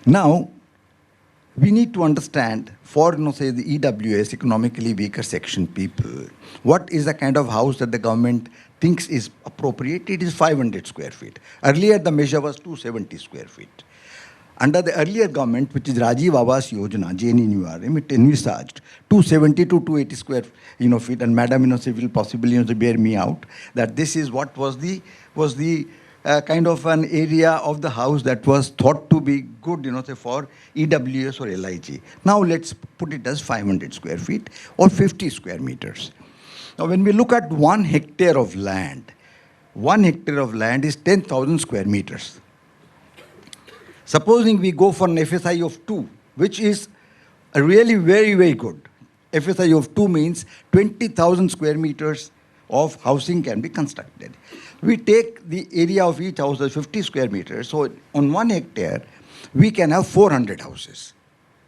E: Now, we need to understand for, say the EWS, economically weaker section people, what is the kind of house that the government thinks is appropriate. It is 500 square feet. Earlier the measure was 270 square feet. Under the earlier government, which is Rajiv Awas Yojana, JNNURM, it envisaged 270 to 280 square feet. And Madam, will possibly bear me out that this is what was the kind of an area of the house that was thought to be good, say for EWS or LIG. Now let's put it as 500 square feet or 50 square meters. Now when we look at 1 hectare of land, 1 hectare of land is 10,000 square meters. Supposing we go for an FSI of 2, which is a really very, very good. FSI of 2 means 20,000 square meters of housing can be constructed. We take the area of each house as 50 square meters. So on 1 hectare, we can have 400 houses.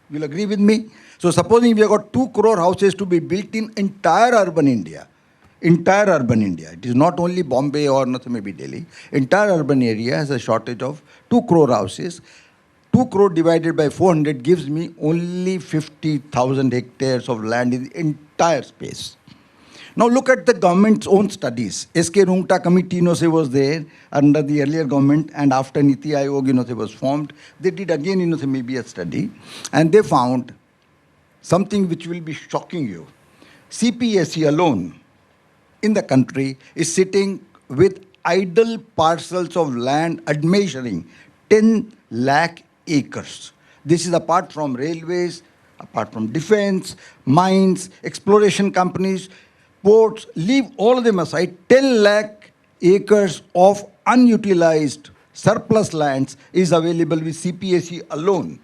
E: You'll agree with me? So supposing we have got 2 crore houses to be built in entire urban India. Entire urban India. It is not only Bombay or maybe Delhi. Entire urban area has a shortage of 2 crore houses. 2 crore divided by 400 gives me only 50,000 hectares of land in the entire space. Now look at the government's own studies. S.K. Rungta committee, was there under the earlier government, and after Niti Aayog, was formed. They did again, maybe a study, and they found something which will be shocking you. CPSE alone in the country is sitting with idle parcels of land measuring 10 lakh acres. This is apart from railways, apart from defense, mines, exploration companies, ports. Leave all of them aside. 10 lakh acres of unutilized surplus lands is available with CPSE alone.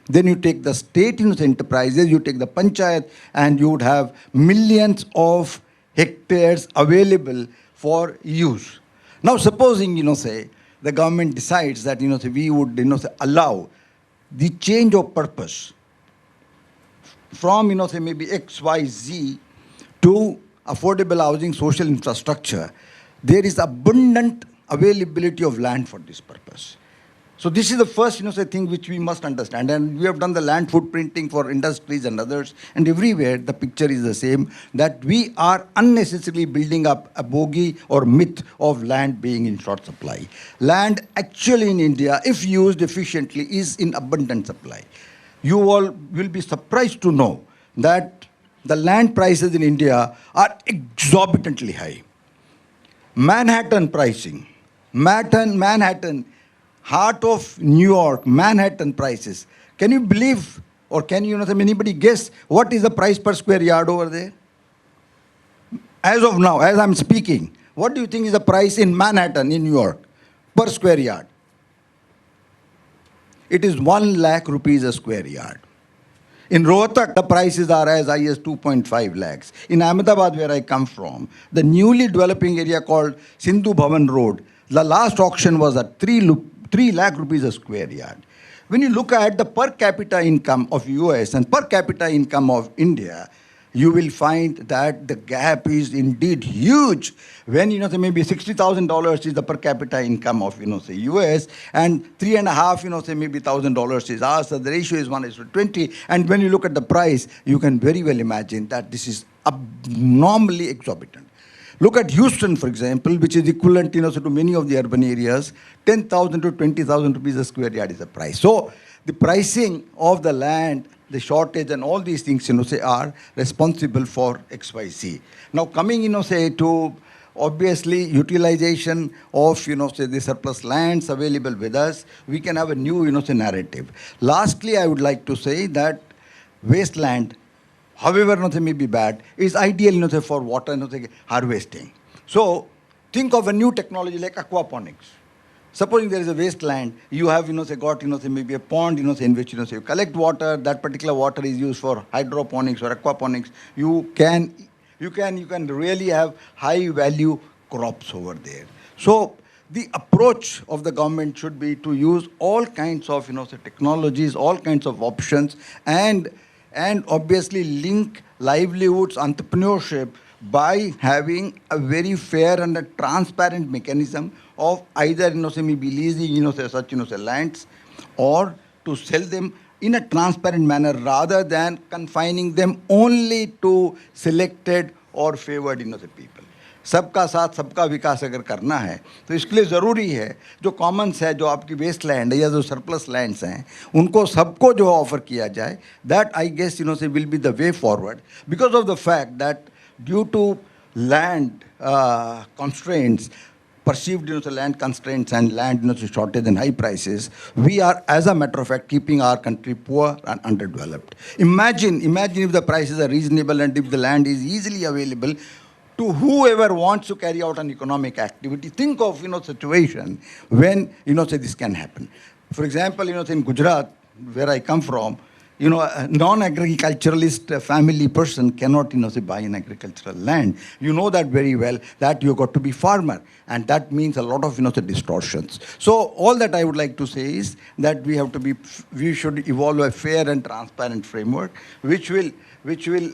E: Then you take the state enterprises, you take the panchayat, and you would have millions of hectares available for use. Now supposing, say, the government decides that, we would, allow the change of purpose from, say, maybe XYZ to affordable housing, social infrastructure, there is abundant availability of land for this purpose. So this is the first, thing which we must understand. And we have done the land footprinting for industries and others. And everywhere the picture is the same, that we are unnecessarily building up a bogey or myth of land being in short supply. Land actually in India, if used efficiently, is in abundant supply. You all will be surprised to know that the land prices in India are exorbitantly high. Manhattan pricing, Manhattan, heart of New York, Manhattan prices. Can you believe, or can you, anybody guess what is the price per square yard over there? As of now, as I'm speaking, what do you think is the price in Manhattan, in New York, per square yard? It is 1 lakh rupees a square yard. In Rohtak, the prices are as high as 2.5 lakhs. In Ahmedabad, where I come from, the newly developing area called Sindhu Bhavan Road, the last auction was at 3 lakh rupees a square yard. When you look at the per capita income of US and per capita income of India, you will find that the gap is indeed huge. When, say maybe $60,000 is the per capita income of, say US, and three and a half, say maybe $1,000 is ours, so the ratio is 1:20. And when you look at the price, you can very well imagine that this is abnormally exorbitant. Look at Houston, for example, which is equivalent, so to many of the urban areas. 10,000 to 20,000 rupees a square yard is the price. So the pricing of the land, the shortage, and all these things, say, are responsible for XYZ. Now, coming, say, to obviously utilization of, say, the surplus lands available with us, we can have a new, say, narrative. Lastly, I would like to say that wasteland, however, may be bad, is ideal, say, for water, harvesting. So think of a new technology like aquaponics. Supposing there is a wasteland, you have, say, got, say, maybe a pond, say, in which, say, you collect water, that particular water is used for hydroponics or aquaponics. You can really have high value crops over there. So the approach of the government should be to use all kinds of, say, technologies, all kinds of options, and obviously link livelihoods, entrepreneurship, by having a very fair and a transparent mechanism of either, say, maybe leasing, say, such, say, lands, or to sell them in a transparent manner rather than confining them only to selected or favored, say, people. सबका साथ सबका विकास अगर करना है तो इसके लिए ज़रूरी है जो कॉमन्स है, जो आपकी वेस्ट लैंड है या जो सरप्लस लैंड्स हैं, उनको सबको जो ऑफर किया जाए. दैट आई गेस से will be the way forward, because of the fact that due to land constraints, perceived land constraints and land shortage and high prices, we are, as a matter of fact, keeping our country poor and underdeveloped. Imagine if the prices are reasonable and if the land is easily available to whoever wants to carry out an economic activity. Think of situation when say this can happen. For example, in Gujarat, where I come from, a non-agriculturalist family person cannot, say, buy an agricultural land. You know that very well, that you got to be farmer. And that means a lot of, say, distortions. So all that I would like to say is that we should evolve a fair and transparent framework, which will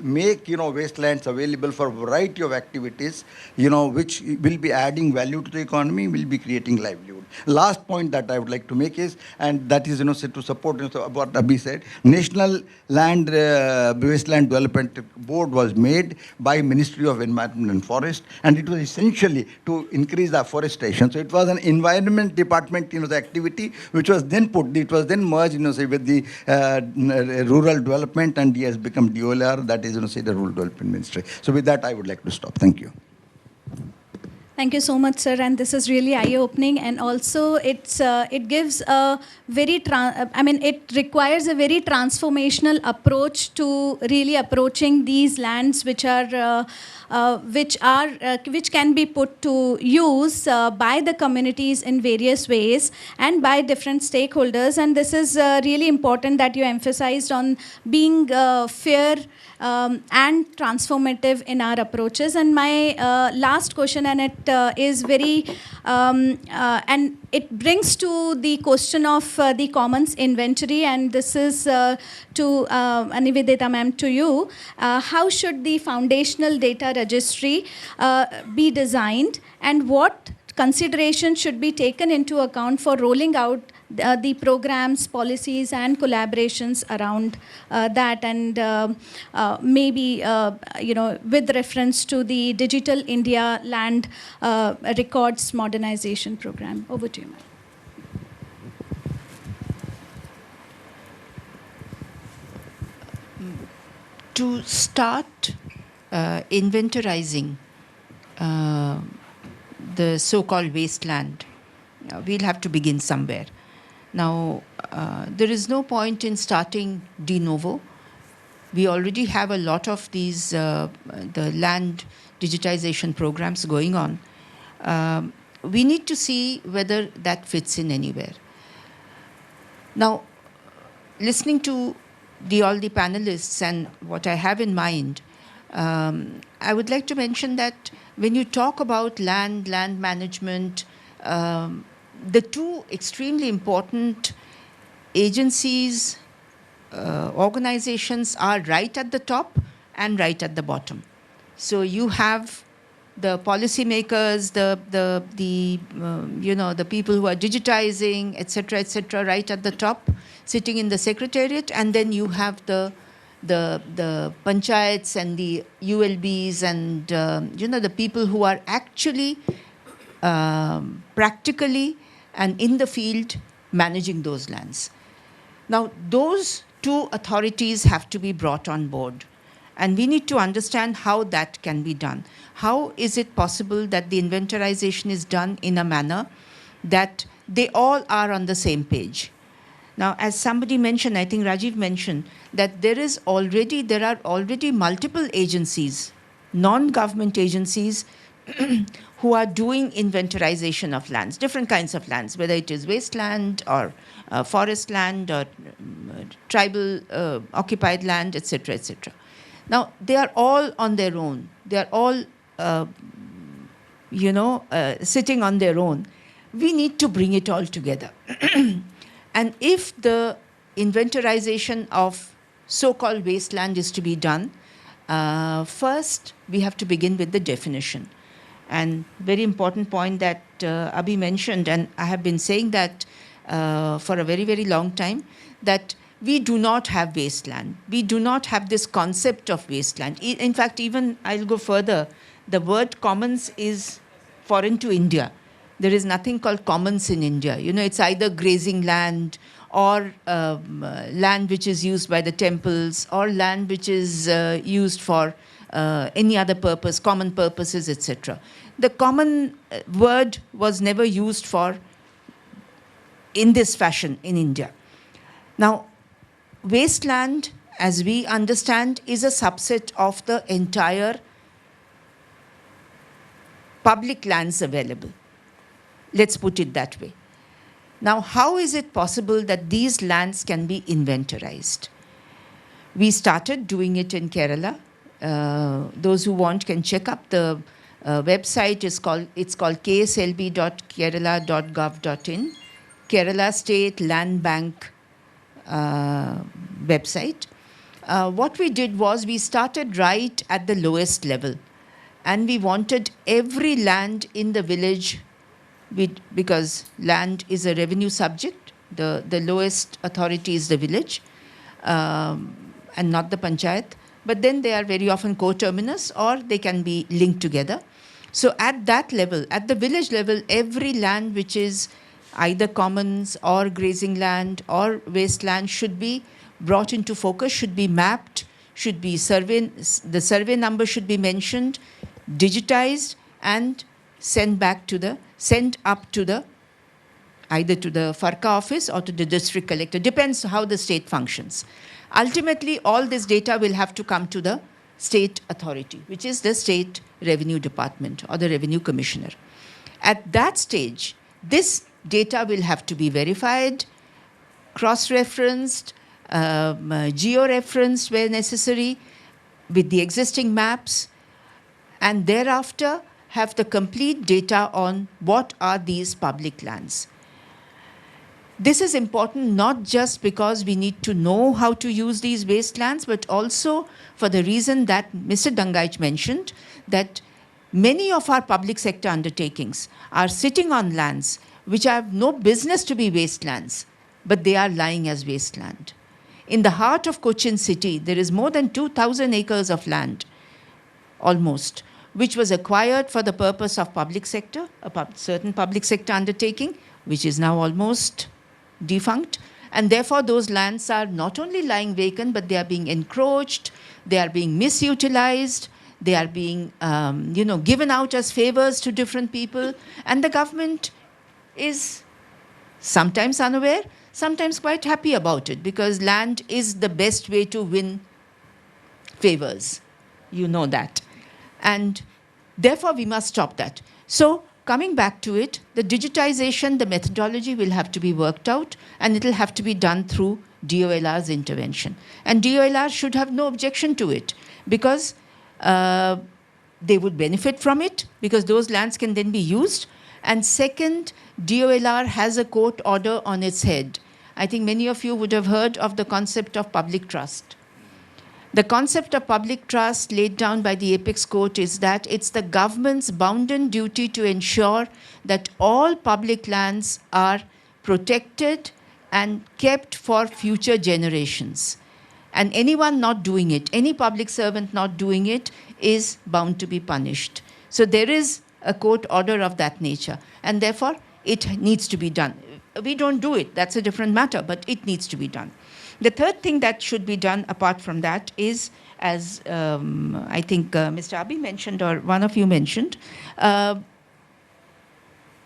E: make, wastelands available for a variety of activities, which will be adding value to the economy, will be creating livelihood. Last point that I would like to make is, and that is, to support what Abhi said, National Land Wasteland Development Board was made by Ministry of Environment and Forest, and it was essentially to increase the afforestation. So it was an environment department, the activity, which was then merged, say, with the rural development, and he has become DOLR, that is, say, the Rural Development Ministry. So with that, I would like to stop. Thank you.
A: Thank you so much, sir. And this is really eye-opening, and also it gives a very, it requires a very transformational approach to really approaching these lands, which can be put to use by the communities in various ways and by different stakeholders. And this is really important that you emphasized on being fair and transformative in our approaches. And my last question, and it is very, and it brings to the question of the commons inventory, and this is to Nivedita ma'am, to you. How should the foundational data registry be designed, and what considerations should be taken into account for rolling out the programs, policies, and collaborations around that, and maybe with reference to the Digital India Land Records Modernization Program. Over to you, ma'am.
B: To start inventorizing the so-called wasteland, we'll have to begin somewhere. Now, there is no point in starting de novo. We already have a lot of these the land digitization programs going on. We need to see whether that fits in anywhere. Now, listening to all the panelists and what I have in mind, I would like to mention that when you talk about land management, the two extremely important agencies, organizations are right at the top, and right at the bottom. So you have the policymakers, the people who are digitizing, etc., right at the top, sitting in the secretariat, and then you have the panchayats and the ULBs and the people who are actually practically and in the field managing those lands. Now, those two authorities have to be brought on board. And we need to understand how that can be done. How is it possible that the inventorization is done in a manner that they all are on the same page? Now, as somebody mentioned, I think Rajiv mentioned, that there are already multiple agencies, non-government agencies, who are doing inventorization of lands, different kinds of lands, whether it is wasteland or forest land or tribal occupied land, etc., etc. Now, they are all on their own. They are all, sitting on their own. We need to bring it all together. And if the inventorization of so-called wasteland is to be done, first we have to begin with the definition. And very important point that Abhi mentioned, and I have been saying that for a very, very long time, that we do not have wasteland. We do not have this concept of wasteland. In fact, even I'll go further. The word commons is foreign to India. There is nothing called commons in India. It's either grazing land or land which is used by the temples or land which is used for any other purpose, common purposes, etc. The common word was never used in this fashion in India. Now, wasteland, as we understand, is a subset of the entire public lands available. Let's put it that way. Now, how is it possible that these lands can be inventorized? We started doing it in Kerala. Those who want can check up the website. It's called kslb.kerala.gov.in, Kerala State Land Bank website. What we did was we started right at the lowest level, and we wanted every land in the village, because land is a revenue subject. The lowest authority is the village and not the panchayat. But then they are very often coterminous, or they can be linked together. So at that level, at the village level, every land which is either commons or grazing land or wasteland should be brought into focus, should be mapped, should be the survey number should be mentioned, digitized, and sent up to either to the FARCA office or to the district collector. Depends how the state functions. Ultimately, all this data will have to come to the state authority, which is the state revenue department or the revenue commissioner. At that stage, this data will have to be verified, cross-referenced, geo-referenced where necessary with the existing maps, and thereafter have the complete data on what are these public lands. This is important not just because we need to know how to use these wastelands, but also for the reason that Mr. Dangaich mentioned, that many of our public sector undertakings are sitting on lands which have no business to be wastelands, but they are lying as wasteland. In the heart of Cochin city, there is more than 2,000 acres of land, almost, which was acquired for the purpose of public sector, a certain public sector undertaking, which is now almost defunct. And therefore, those lands are not only lying vacant, but they are being encroached, they are being misutilized, they are being given out as favors to different people. And the government is sometimes unaware, sometimes quite happy about it, because land is the best way to win favors. You know that. And therefore, we must stop that. So, coming back to it, the digitization, the methodology will have to be worked out, and it will have to be done through DOLR's intervention. And DOLR should have no objection to it, because they would benefit from it, because those lands can then be used. And second, DOLR has a court order on its head. I think many of you would have heard of the concept of public trust. The concept of public trust laid down by the Apex Court is that it's the government's bounden duty to ensure that all public lands are protected and kept for future generations. And anyone not doing it, any public servant not doing it, is bound to be punished. So there is a court order of that nature, and therefore it needs to be done. We don't do it, that's a different matter, but it needs to be done. The third thing that should be done apart from that is, as I think Mr. Abi mentioned, or one of you mentioned,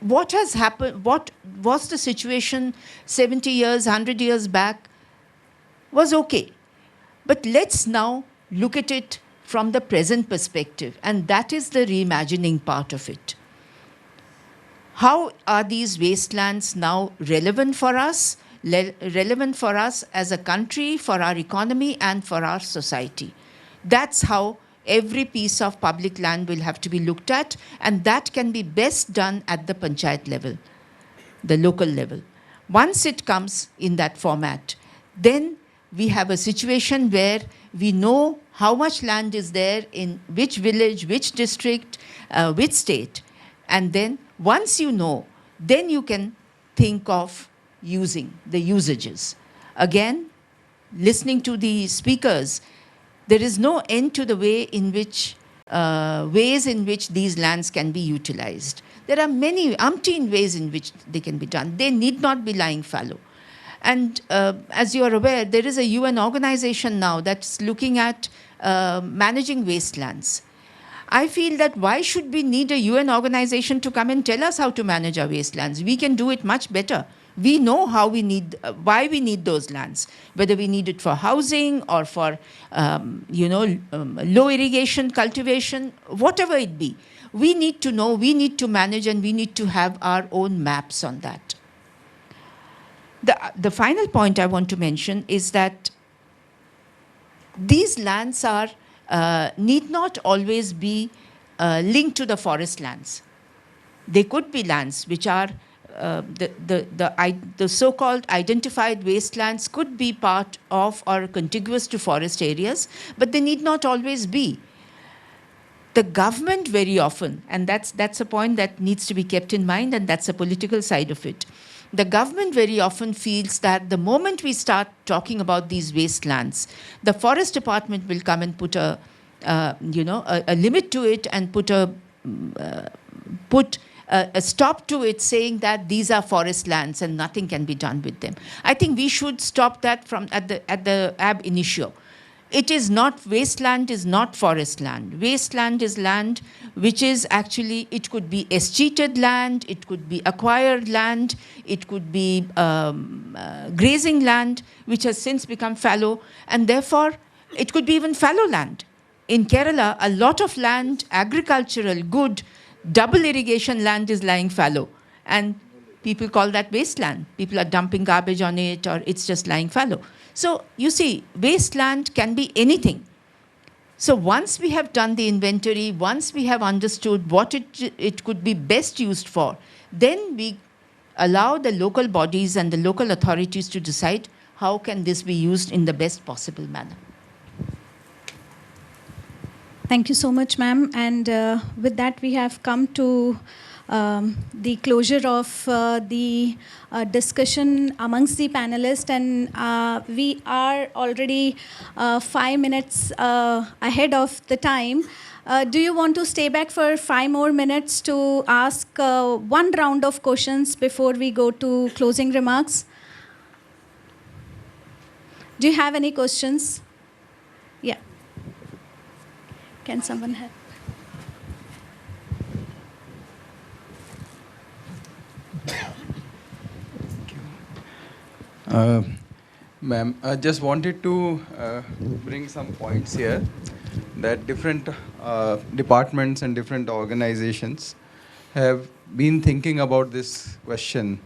B: what has happened, what was the situation 70 years, 100 years back was okay. But let's now look at it from the present perspective, and that is the reimagining part of it. How are these wastelands now relevant for us? Relevant for us as a country, for our economy, and for our society. That's how every piece of public land will have to be looked at, and that can be best done at the panchayat level, the local level. Once it comes in that format, then we have a situation where we know how much land is there in which village, which district, which state. And then once you know, then you can think of using the usages. Again, listening to the speakers, there is no end to the way in which, ways in which these lands can be utilized. There are many, umpteen ways in which they can be done. They need not be lying fallow. And as you are aware, there is a UN organization now that's looking at managing wastelands. I feel that why should we need a UN organization to come and tell us how to manage our wastelands? We can do it much better. We know how we need, why we need those lands, whether we need it for housing or for, low irrigation cultivation, whatever it be. We need to know, we need to manage, and we need to have our own maps on that. The final point I want to mention is that these lands are need not always be linked to the forest lands. They could be lands which are the so-called identified wastelands could be part of or contiguous to forest areas, but they need not always be. The government very often, and that's a point that needs to be kept in mind, and that's a political side of it. The government very often feels that the moment we start talking about these wastelands, the forest department will come and put a limit to it and put a stop to it, saying that these are forest lands and nothing can be done with them. I think we should stop that from at the ab initio. It is not, wasteland is not forest land. Wasteland is land which is actually, it could be escheated land, it could be acquired land, it could be grazing land, which has since become fallow, and therefore it could be even fallow land. In Kerala, a lot of land, agricultural, good, double irrigation land is lying fallow, and people call that wasteland. People are dumping garbage on it, or it's just lying fallow. So you see, wasteland can be anything. So once we have done the inventory, once we have understood what it could be best used for, then we allow the local bodies and the local authorities to decide how can this be used in the best possible manner.
A: Thank you so much, ma'am. And with that, we have come to the closure of the discussion amongst the panelists, and we are already 5 minutes ahead of the time. Do you want to stay back for 5 more minutes to ask one round of questions before we go to closing remarks? Do you have any questions? Yeah. Can someone help?
F: Ma'am, I just wanted to bring some points here that different departments and different organizations have been thinking about this question,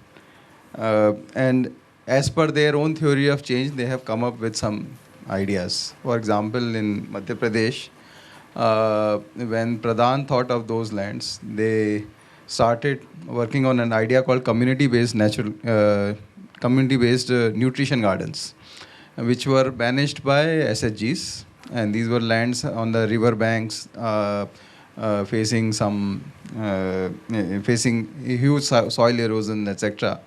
F: and as per their own theory of change, they have come up with some ideas. For example, in Madhya Pradesh, when Pradhan thought of those lands, they started working on an idea called community-based nutrition gardens, which were managed by SHGs, and these were lands on the river banks, facing some facing huge soil erosion, etc.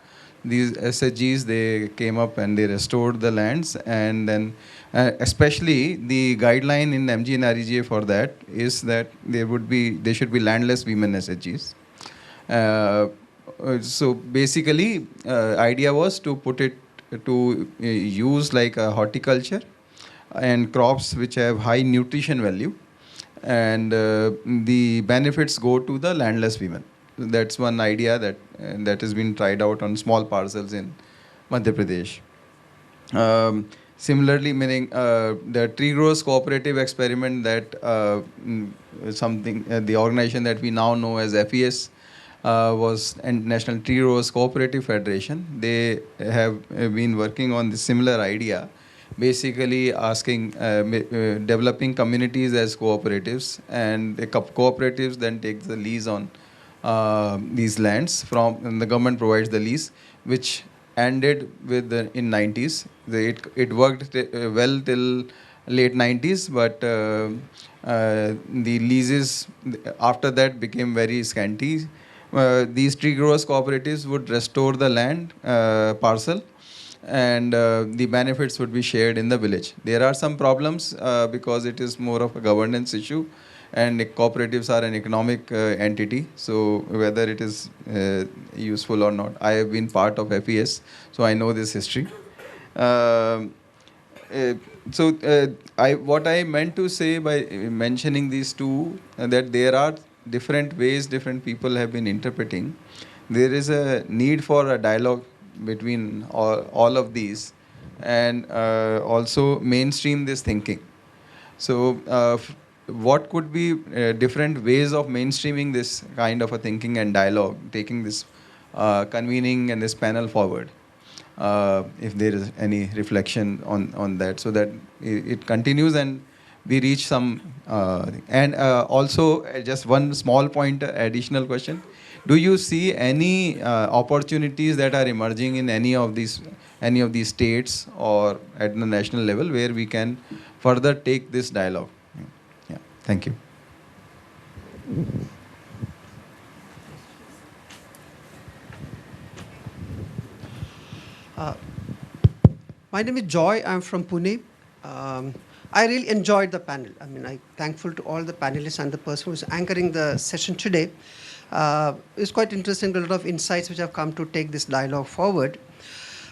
F: These SHGs, they came up and they restored the lands, and then especially the guideline in MG and REGA for that is that they should be landless women SHGs. So basically, idea was to put it to use like a horticulture and crops which have high nutrition value, and the benefits go to the landless women. That's one idea that has been tried out on small parcels in Madhya Pradesh. Similarly, meaning the tree growers cooperative experiment that something the organization that we now know as FES was National Tree Growers Cooperative Federation. They have been working on this similar idea, basically asking developing communities as cooperatives, and the cooperatives then take the lease on these lands from, and the government provides the lease, which ended with in 90s. It worked well till late 90s, but the leases after that became very scanty. These tree growers cooperatives would restore the land parcel, and the benefits would be shared in the village. There are some problems because it is more of a governance issue, and cooperatives are an economic entity, so whether it is useful or not. I have been part of FES, so I know this history. What I meant to say by mentioning these two, that there are different ways different people have been interpreting. There is a need for a dialogue between all of these, and also mainstream this thinking. So what could be different ways of mainstreaming this kind of a thinking and dialogue, taking this convening and this panel forward? If there is any reflection on that, so that it continues and we reach some and also just one small point, additional question: do you see any opportunities that are emerging in any of these states or at the national level where we can further take this dialogue? Yeah, thank you.
G: My name is Joy. I'm from Pune. I really enjoyed the panel. I mean, I'm thankful to all the panelists and the person who's anchoring the session today. It's quite interesting, a lot of insights which have come to take this dialogue forward.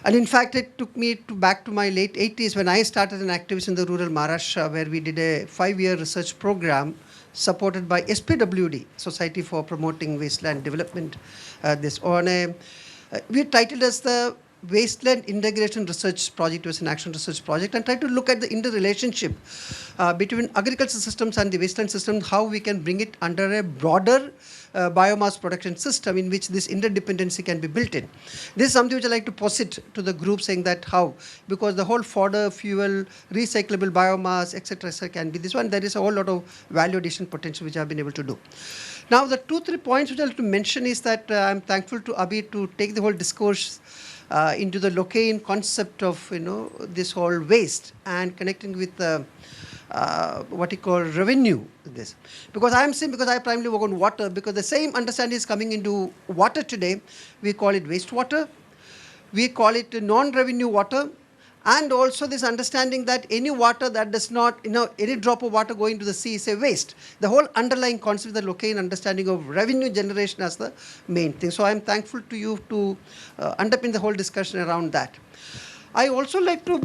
G: And in fact, it took me back to my late 80s when I started an activist in the rural Maharashtra, where we did a 5-year research program supported by SPWD, Society for Promoting Wasteland Development. We titled as the Wasteland Integration Research Project. It was an action research project, and tried to look at the interrelationship between agricultural systems and the wasteland system, how we can bring it under a broader biomass production system in which this interdependency can be built in. This is something which I like to posit to the group, saying that how, because the whole fodder, fuel, recyclable biomass, etc., can be this one. There is a whole lot of value addition potential which I have been able to do. Now, the 2-3 points which I like to mention is that I'm thankful to Abhi to take the whole discourse into the Lockean concept of this whole waste and connecting with what you call revenue. This because I primarily work on water, because the same understanding is coming into water today. We call it wastewater, we call it non-revenue water, and also this understanding that any water that does not, any drop of water going to the sea is a waste. The whole underlying concept, the Lockean understanding of revenue generation as the main thing. So I'm thankful to you to underpin the whole discussion around that. I also like to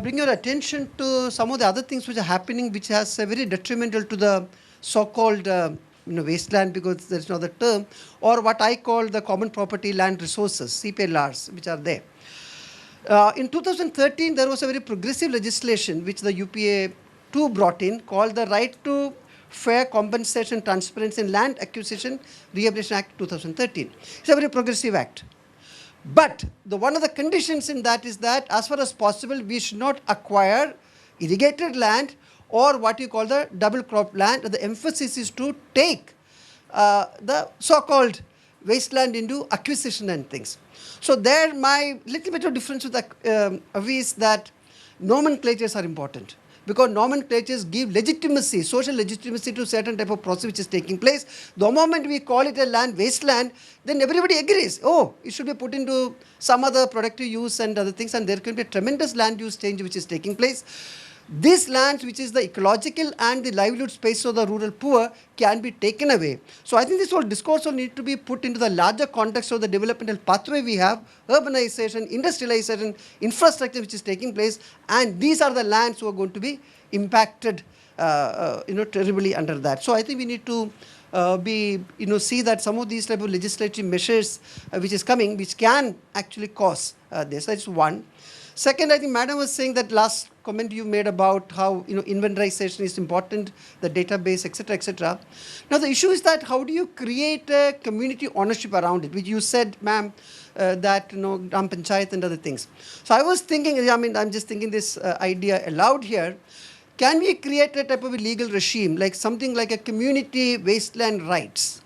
G: bring your attention to some of the other things which are happening, which has very detrimental to the so-called wasteland, because there's no other term, or what I call the common property land resources, CPLRs, which are there. In 2013, there was a very progressive legislation which the UPA 2 brought in, called the Right to Fair Compensation Transparency in Land Acquisition Rehabilitation Act 2013. It's a very progressive act. But one of the conditions in that is that as far as possible, we should not acquire irrigated land or what you call the double crop land. The emphasis is to take the so-called wasteland into acquisition and things. So there my little bit of difference with Avi is that nomenclatures are important. because nomenclatures give legitimacy, social legitimacy to certain type of process which is taking place. The moment we call it a land wasteland, then everybody agrees, oh, it should be put into some other productive use and other things, and there can be a tremendous land use change which is taking place. This land, which is the ecological and the livelihood space of the rural poor, can be taken away. So I think this whole discourse will need to be put into the larger context of the developmental pathway we have, urbanization, industrialization, infrastructure which is taking place, and these are the lands who are going to be impacted terribly under that. So I think we need to see that some of these type of legislative measures which is coming, which can actually cause this. That's one. Second, I think Madam was saying that last comment you made about how inventorization is important, the database, etc., etc. Now the issue is that how do you create a community ownership around it, which you said, ma'am, that Gram Panchayat and other things. So I was thinking, I'm just thinking this idea aloud here. Can we create a type of a legal regime, like something like a community wasteland rights?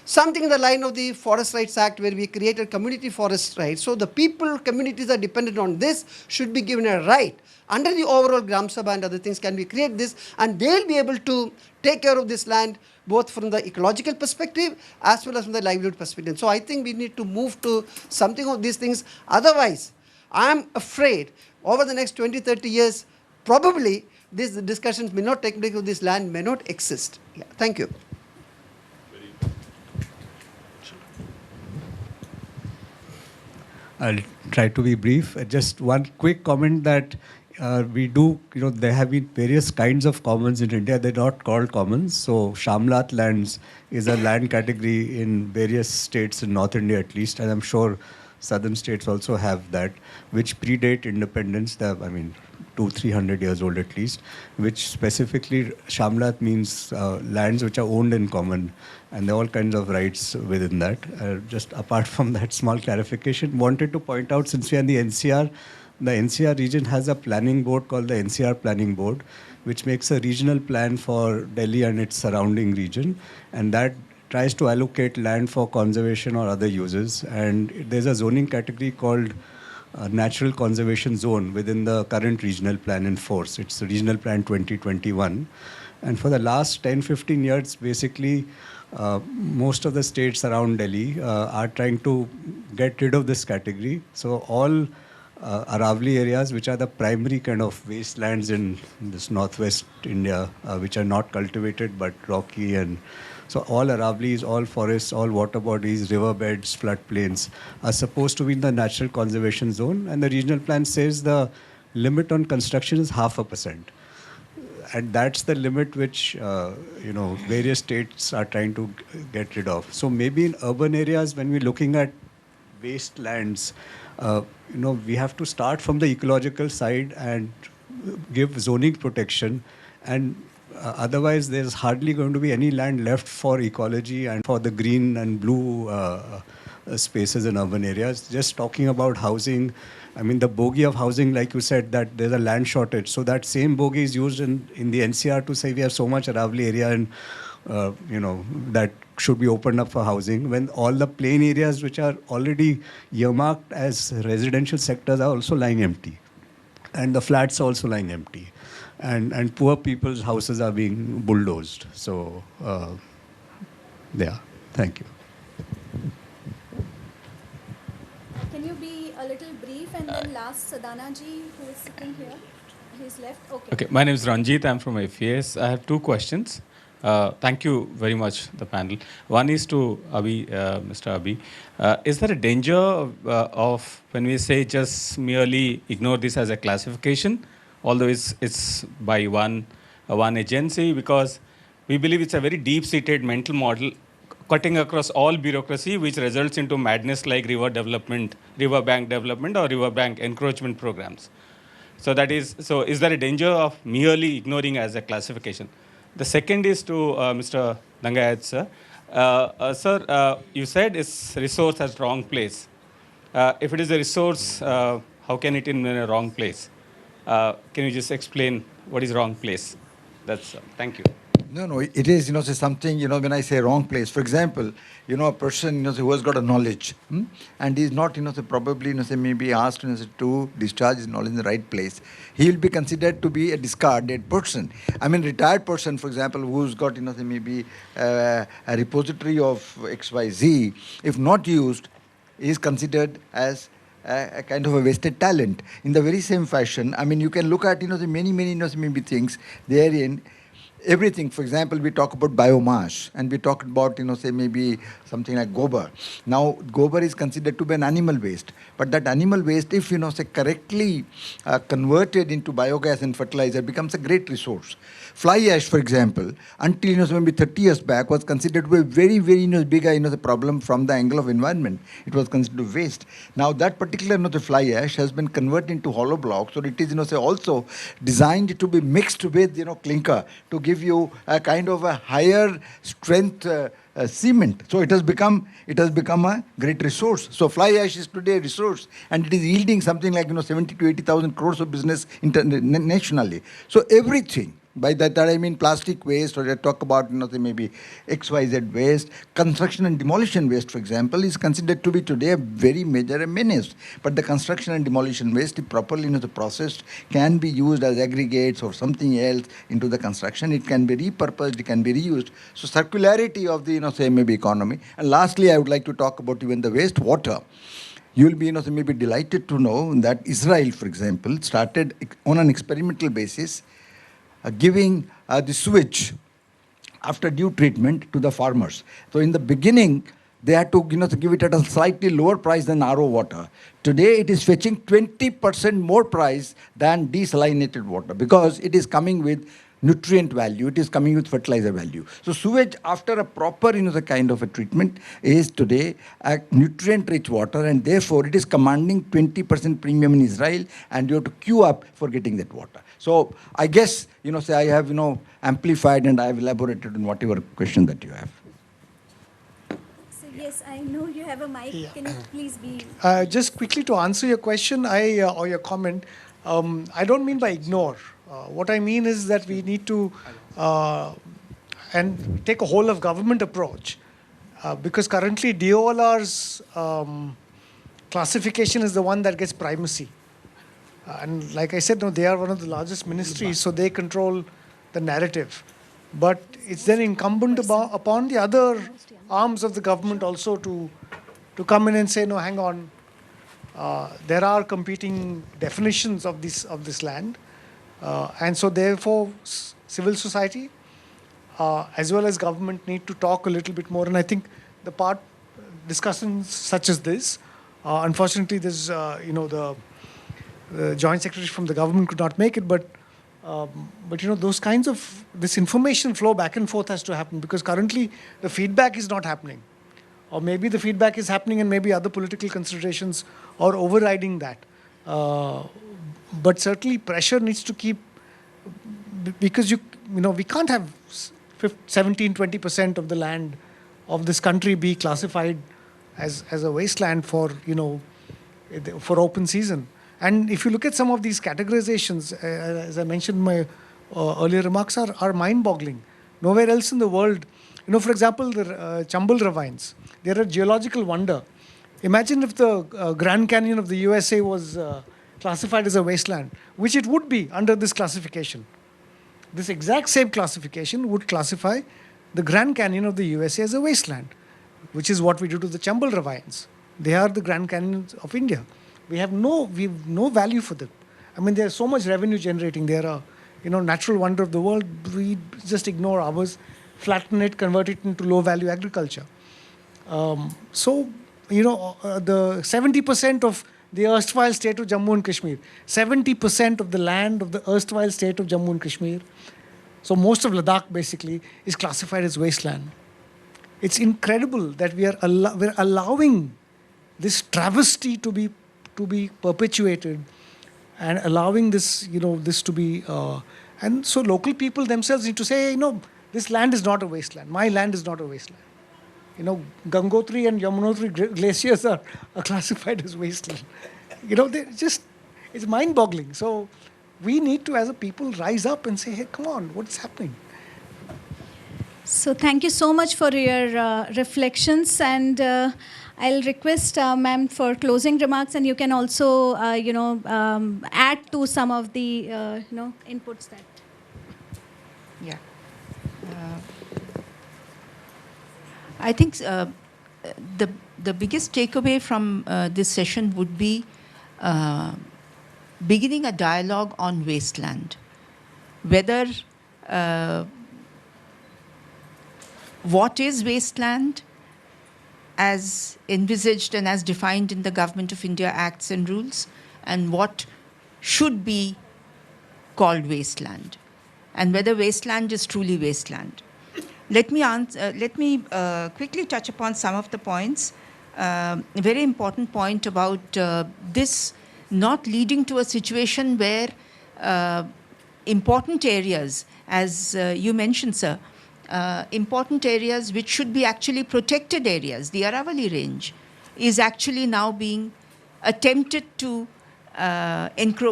G: Something in the line of the Forest Rights Act, where we created community forest rights. So the people, communities are dependent on this, should be given a right. Under the overall Gram Sabha and other things, can we create this? And they'll be able to take care of this land, both from the ecological perspective as well as from the livelihood perspective. So I think we need to move to something of these things. Otherwise, I'm afraid over the next 20, 30 years, probably these discussions may not take place, because this land may not exist. Yeah, thank you.
H: I'll try to be brief. Just one quick comment that we do, there have been various kinds of commons in India. They're not called commons. So Shamlat lands is a land category in various states in North India at least, and I'm sure southern states also have that, which predate independence. They're, 200-300 years old at least, which specifically Shamlat means lands which are owned in common, and there are all kinds of rights within that. Just apart from that small clarification, wanted to point out, since we are in the NCR, the NCR region has a planning board called the NCR Planning Board, which makes a regional plan for Delhi and its surrounding region, and that tries to allocate land for conservation or other uses. And there's a zoning category called Natural Conservation Zone within the current regional plan in force. It's the Regional Plan 2021. And for the last 10-15 years, basically, most of the states around Delhi are trying to get rid of this category. So all Aravali areas, which are the primary kind of wastelands in this northwest India, which are not cultivated but rocky, and so all Aravali's, all forests, all water bodies, riverbeds, floodplains are supposed to be in the natural conservation zone, and the regional plan says the limit on construction is 0.5%. And that's the limit which various states are trying to get rid of. So maybe in urban areas, when we're looking at wastelands, we have to start from the ecological side and give zoning protection, and otherwise there's hardly going to be any land left for ecology and for the green and blue spaces in urban areas. Just talking about housing, the bogey of housing, like you said, that there's a land shortage. So that same bogey is used in the NCR to say we have so much Aravali area and that should be opened up for housing, when all the plain areas which are already earmarked as residential sectors are also lying empty, and the flats are also lying empty, and poor people's houses are being bulldozed. So thank you.
A: Can you be a little brief, and then last Sadhana ji, who is sitting here, he's left.
I: Okay, my name is Ranjit. I'm from FES. I have two questions. Thank you very much, the panel. One is to Mr. Abhi. Is there a danger of when we say just merely ignore this as a classification, although it's by one agency, because we believe it's a very deep-seated mental model cutting across all bureaucracy, which results into madness like river development, river bank development, or river bank encroachment programs. So is there a danger of merely ignoring as a classification? The second is to Mr. Dangayat, sir. Sir, you said it's resource at wrong place. If it is a resource, how can it in a wrong place? Can you just explain what is wrong place? Thank you.
E: No, no, it is, say something, when I say wrong place. For example, a person, who has got a knowledge, and is not, say probably, say maybe asked, say, to discharge his knowledge in the right place, he will be considered to be a discarded person. I mean, retired person, for example, who's got, say maybe a repository of XYZ, if not used, is considered as a kind of a wasted talent. In the very same fashion, I mean, you can look at, the many, maybe things therein. Everything, for example, we talk about biomass, and we talk about, say maybe something like gobar. Now, gobar is considered to be an animal waste, but that animal waste, if, say correctly converted into biogas and fertilizer, becomes a great resource. Fly ash, for example, until, maybe 30 years back, was considered to be a very, very, big, the problem from the angle of environment. It was considered waste. Now, that particular, the fly ash has been converted into hollow blocks, or it is, say also designed to be mixed with, clinker to give you a kind of a higher strength cement. So it has become a great resource. So fly ash is today a resource, and it is yielding something like 70 to 80,000 crores of business nationally. So everything. By that I mean plastic waste, or I talk about maybe XYZ waste. Construction and demolition waste, for example, is considered to be today a very major menace. But the construction and demolition waste, if properly processed, can be used as aggregates or something else into the construction. It can be repurposed, it can be reused. So circularity of the say maybe economy. And lastly, I would like to talk about even the wastewater. You will be maybe delighted to know that Israel, for example, started on an experimental basis giving the sewage after due treatment to the farmers. So in the beginning, they had to give it at a slightly lower price than RO water. Today, it is fetching 20% more price than desalinated water, because it is coming with nutrient value, it is coming with fertilizer value. So sewage, after a proper the kind of a treatment, is today a nutrient-rich water, and therefore it is commanding 20% premium in Israel, and you have to queue up for getting that water. So I guess say I have amplified and I have elaborated on whatever question that you have.
A: So yes, I know you have a mic.
D: Yeah.
A: Can you please be...
D: Just quickly to answer your question, or your comment, I don't mean by ignore. What I mean is that we need to and take a whole of government approach, because currently DOLR's classification is the one that gets primacy. And like I said, no, they are one of the largest ministries, so they control the narrative. But it's then incumbent upon the other arms of the government also to come in and say, no, hang on, there are competing definitions of this land. And so therefore, civil society as well as government need to talk a little bit more. And I think the discussions such as this, unfortunately, there's, the joint secretary from the government could not make it, but those kinds of, this information flow back and forth has to happen, because currently the feedback is not happening. Or maybe the feedback is happening and maybe other political considerations are overriding that. But certainly pressure needs to keep, because we can't have 17-20% of the land of this country be classified as a wasteland for open season. And if you look at some of these categorizations, as I mentioned in my earlier remarks, are mind-boggling. Nowhere else in the world, for example, the Chambal ravines, they're a geological wonder. Imagine if the Grand Canyon of the USA was classified as a wasteland, which it would be under this classification. This exact same classification would classify the Grand Canyon of the USA as a wasteland, which is what we do to the Chambal ravines. They are the Grand Canyons of India. We have no value for them. I mean, there's so much revenue generating. They're a natural wonder of the world. We just ignore ours, flatten it, convert it into low value agriculture. The 70% of the erstwhile state of Jammu and Kashmir, 70% of the land of the erstwhile state of Jammu and Kashmir, so most of Ladakh basically, is classified as wasteland. It's incredible that we're allowing this travesty to be perpetuated, and allowing this, this to be, and so local people themselves need to say, this land is not a wasteland. My land is not a wasteland. Gangotri and Yamunotri glaciers are classified as wasteland. It's mind-boggling. So we need to, as a people, rise up and say, hey, come on, what's happening?
A: So thank you so much for your reflections, and I'll request ma'am for closing remarks, and you can also add to some of the inputs that.
B: Yeah. I think the biggest takeaway from this session would be beginning a dialogue on wasteland, whether what is wasteland as envisaged and as defined in the Government of India Acts and Rules, and what should be called wasteland, and whether wasteland is truly wasteland. Let me quickly touch upon some of the points. A very important point about this not leading to a situation where important areas, as you mentioned, sir, important areas which should be actually protected areas, the Aravalli range, is actually now being attempted to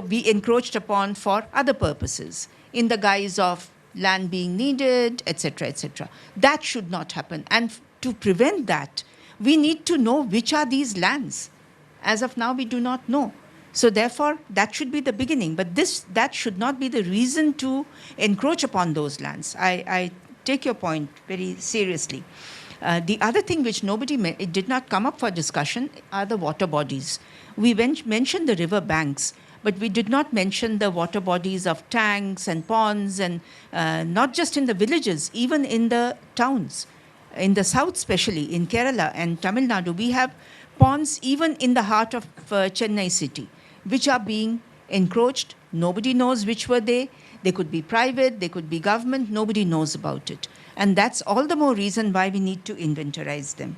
B: be encroached upon for other purposes in the guise of land being needed, etc., etc. That should not happen. And to prevent that, we need to know which are these lands. As of now, we do not know. So therefore, that should be the beginning. But that should not be the reason to encroach upon those lands. I take your point very seriously. The other thing which it did not come up for discussion are the water bodies. We mentioned the river banks, but we did not mention the water bodies of tanks and ponds, and not just in the villages, even in the towns. In the south, especially in Kerala and Tamil Nadu, we have ponds even in the heart of Chennai city, which are being encroached. Nobody knows which were they. They could be private, they could be government, nobody knows about it. And that's all the more reason why we need to inventorize them.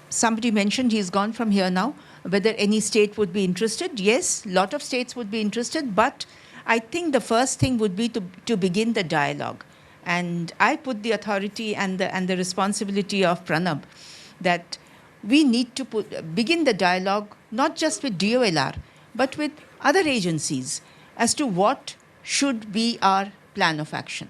B: Somebody mentioned he's gone from here now, whether any state would be interested. Yes, a lot of states would be interested, but I think the first thing would be to begin the dialogue. And I put the authority and the responsibility of Pranab that we need to begin the dialogue, not just with DOLR, but with other agencies as to what should be our plan of action.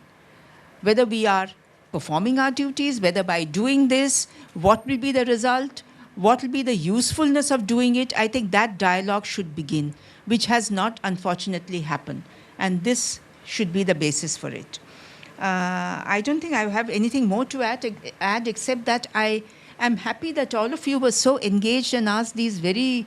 B: Whether we are performing our duties, whether by doing this, what will be the result, what will be the usefulness of doing it. I think that dialogue should begin, which has not, unfortunately, happened. And this should be the basis for it. I don't think I have anything more to add except that I am happy that all of you were so engaged and asked these very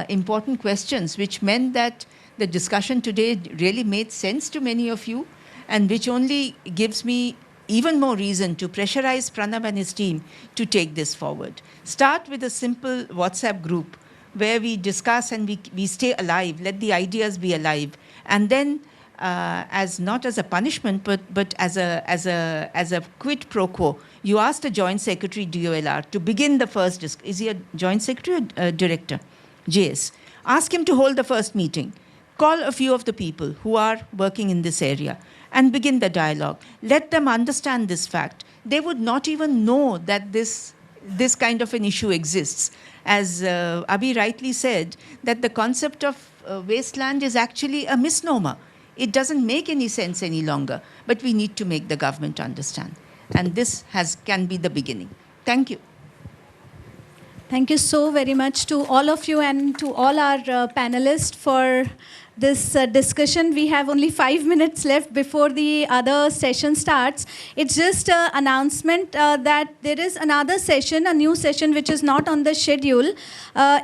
B: important questions, which meant that the discussion today really made sense to many of you, and which only gives me even more reason to pressurize Pranab and his team to take this forward. Start with a simple WhatsApp group where we discuss and we stay alive, let the ideas be alive, and then as not as a punishment, but as a quid pro quo, you ask the Joint Secretary DOLR to begin the first is he a Joint Secretary or Director? JS. Ask him to hold the first meeting. Call a few of the people who are working in this area and begin the dialogue. Let them understand this fact. They would not even know that this kind of an issue exists. As Abhi rightly said, that the concept of wasteland is actually a misnomer. It doesn't make any sense any longer, but we need to make the government understand. And this can be the beginning. Thank you.
A: Thank you so very much to all of you and to all our panelists for this discussion. We have only 5 minutes left before the other session starts. It's just an announcement that there is another session, a new session which is not on the schedule,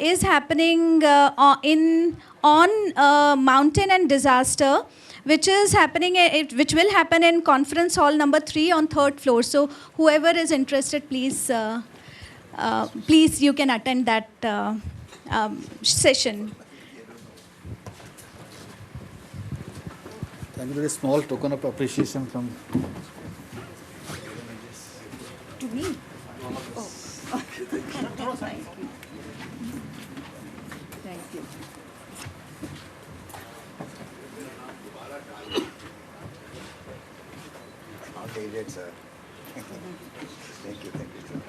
A: is happening on mountain and disaster, which is happening, which will happen in conference hall number 3 on 3rd floor. So whoever is interested, please, please you can attend that session.
J: Thank you. Very small token of appreciation from.
B: To me? Oh. Thank you. Thank you.
E: Okay, sir. Thank you, sir.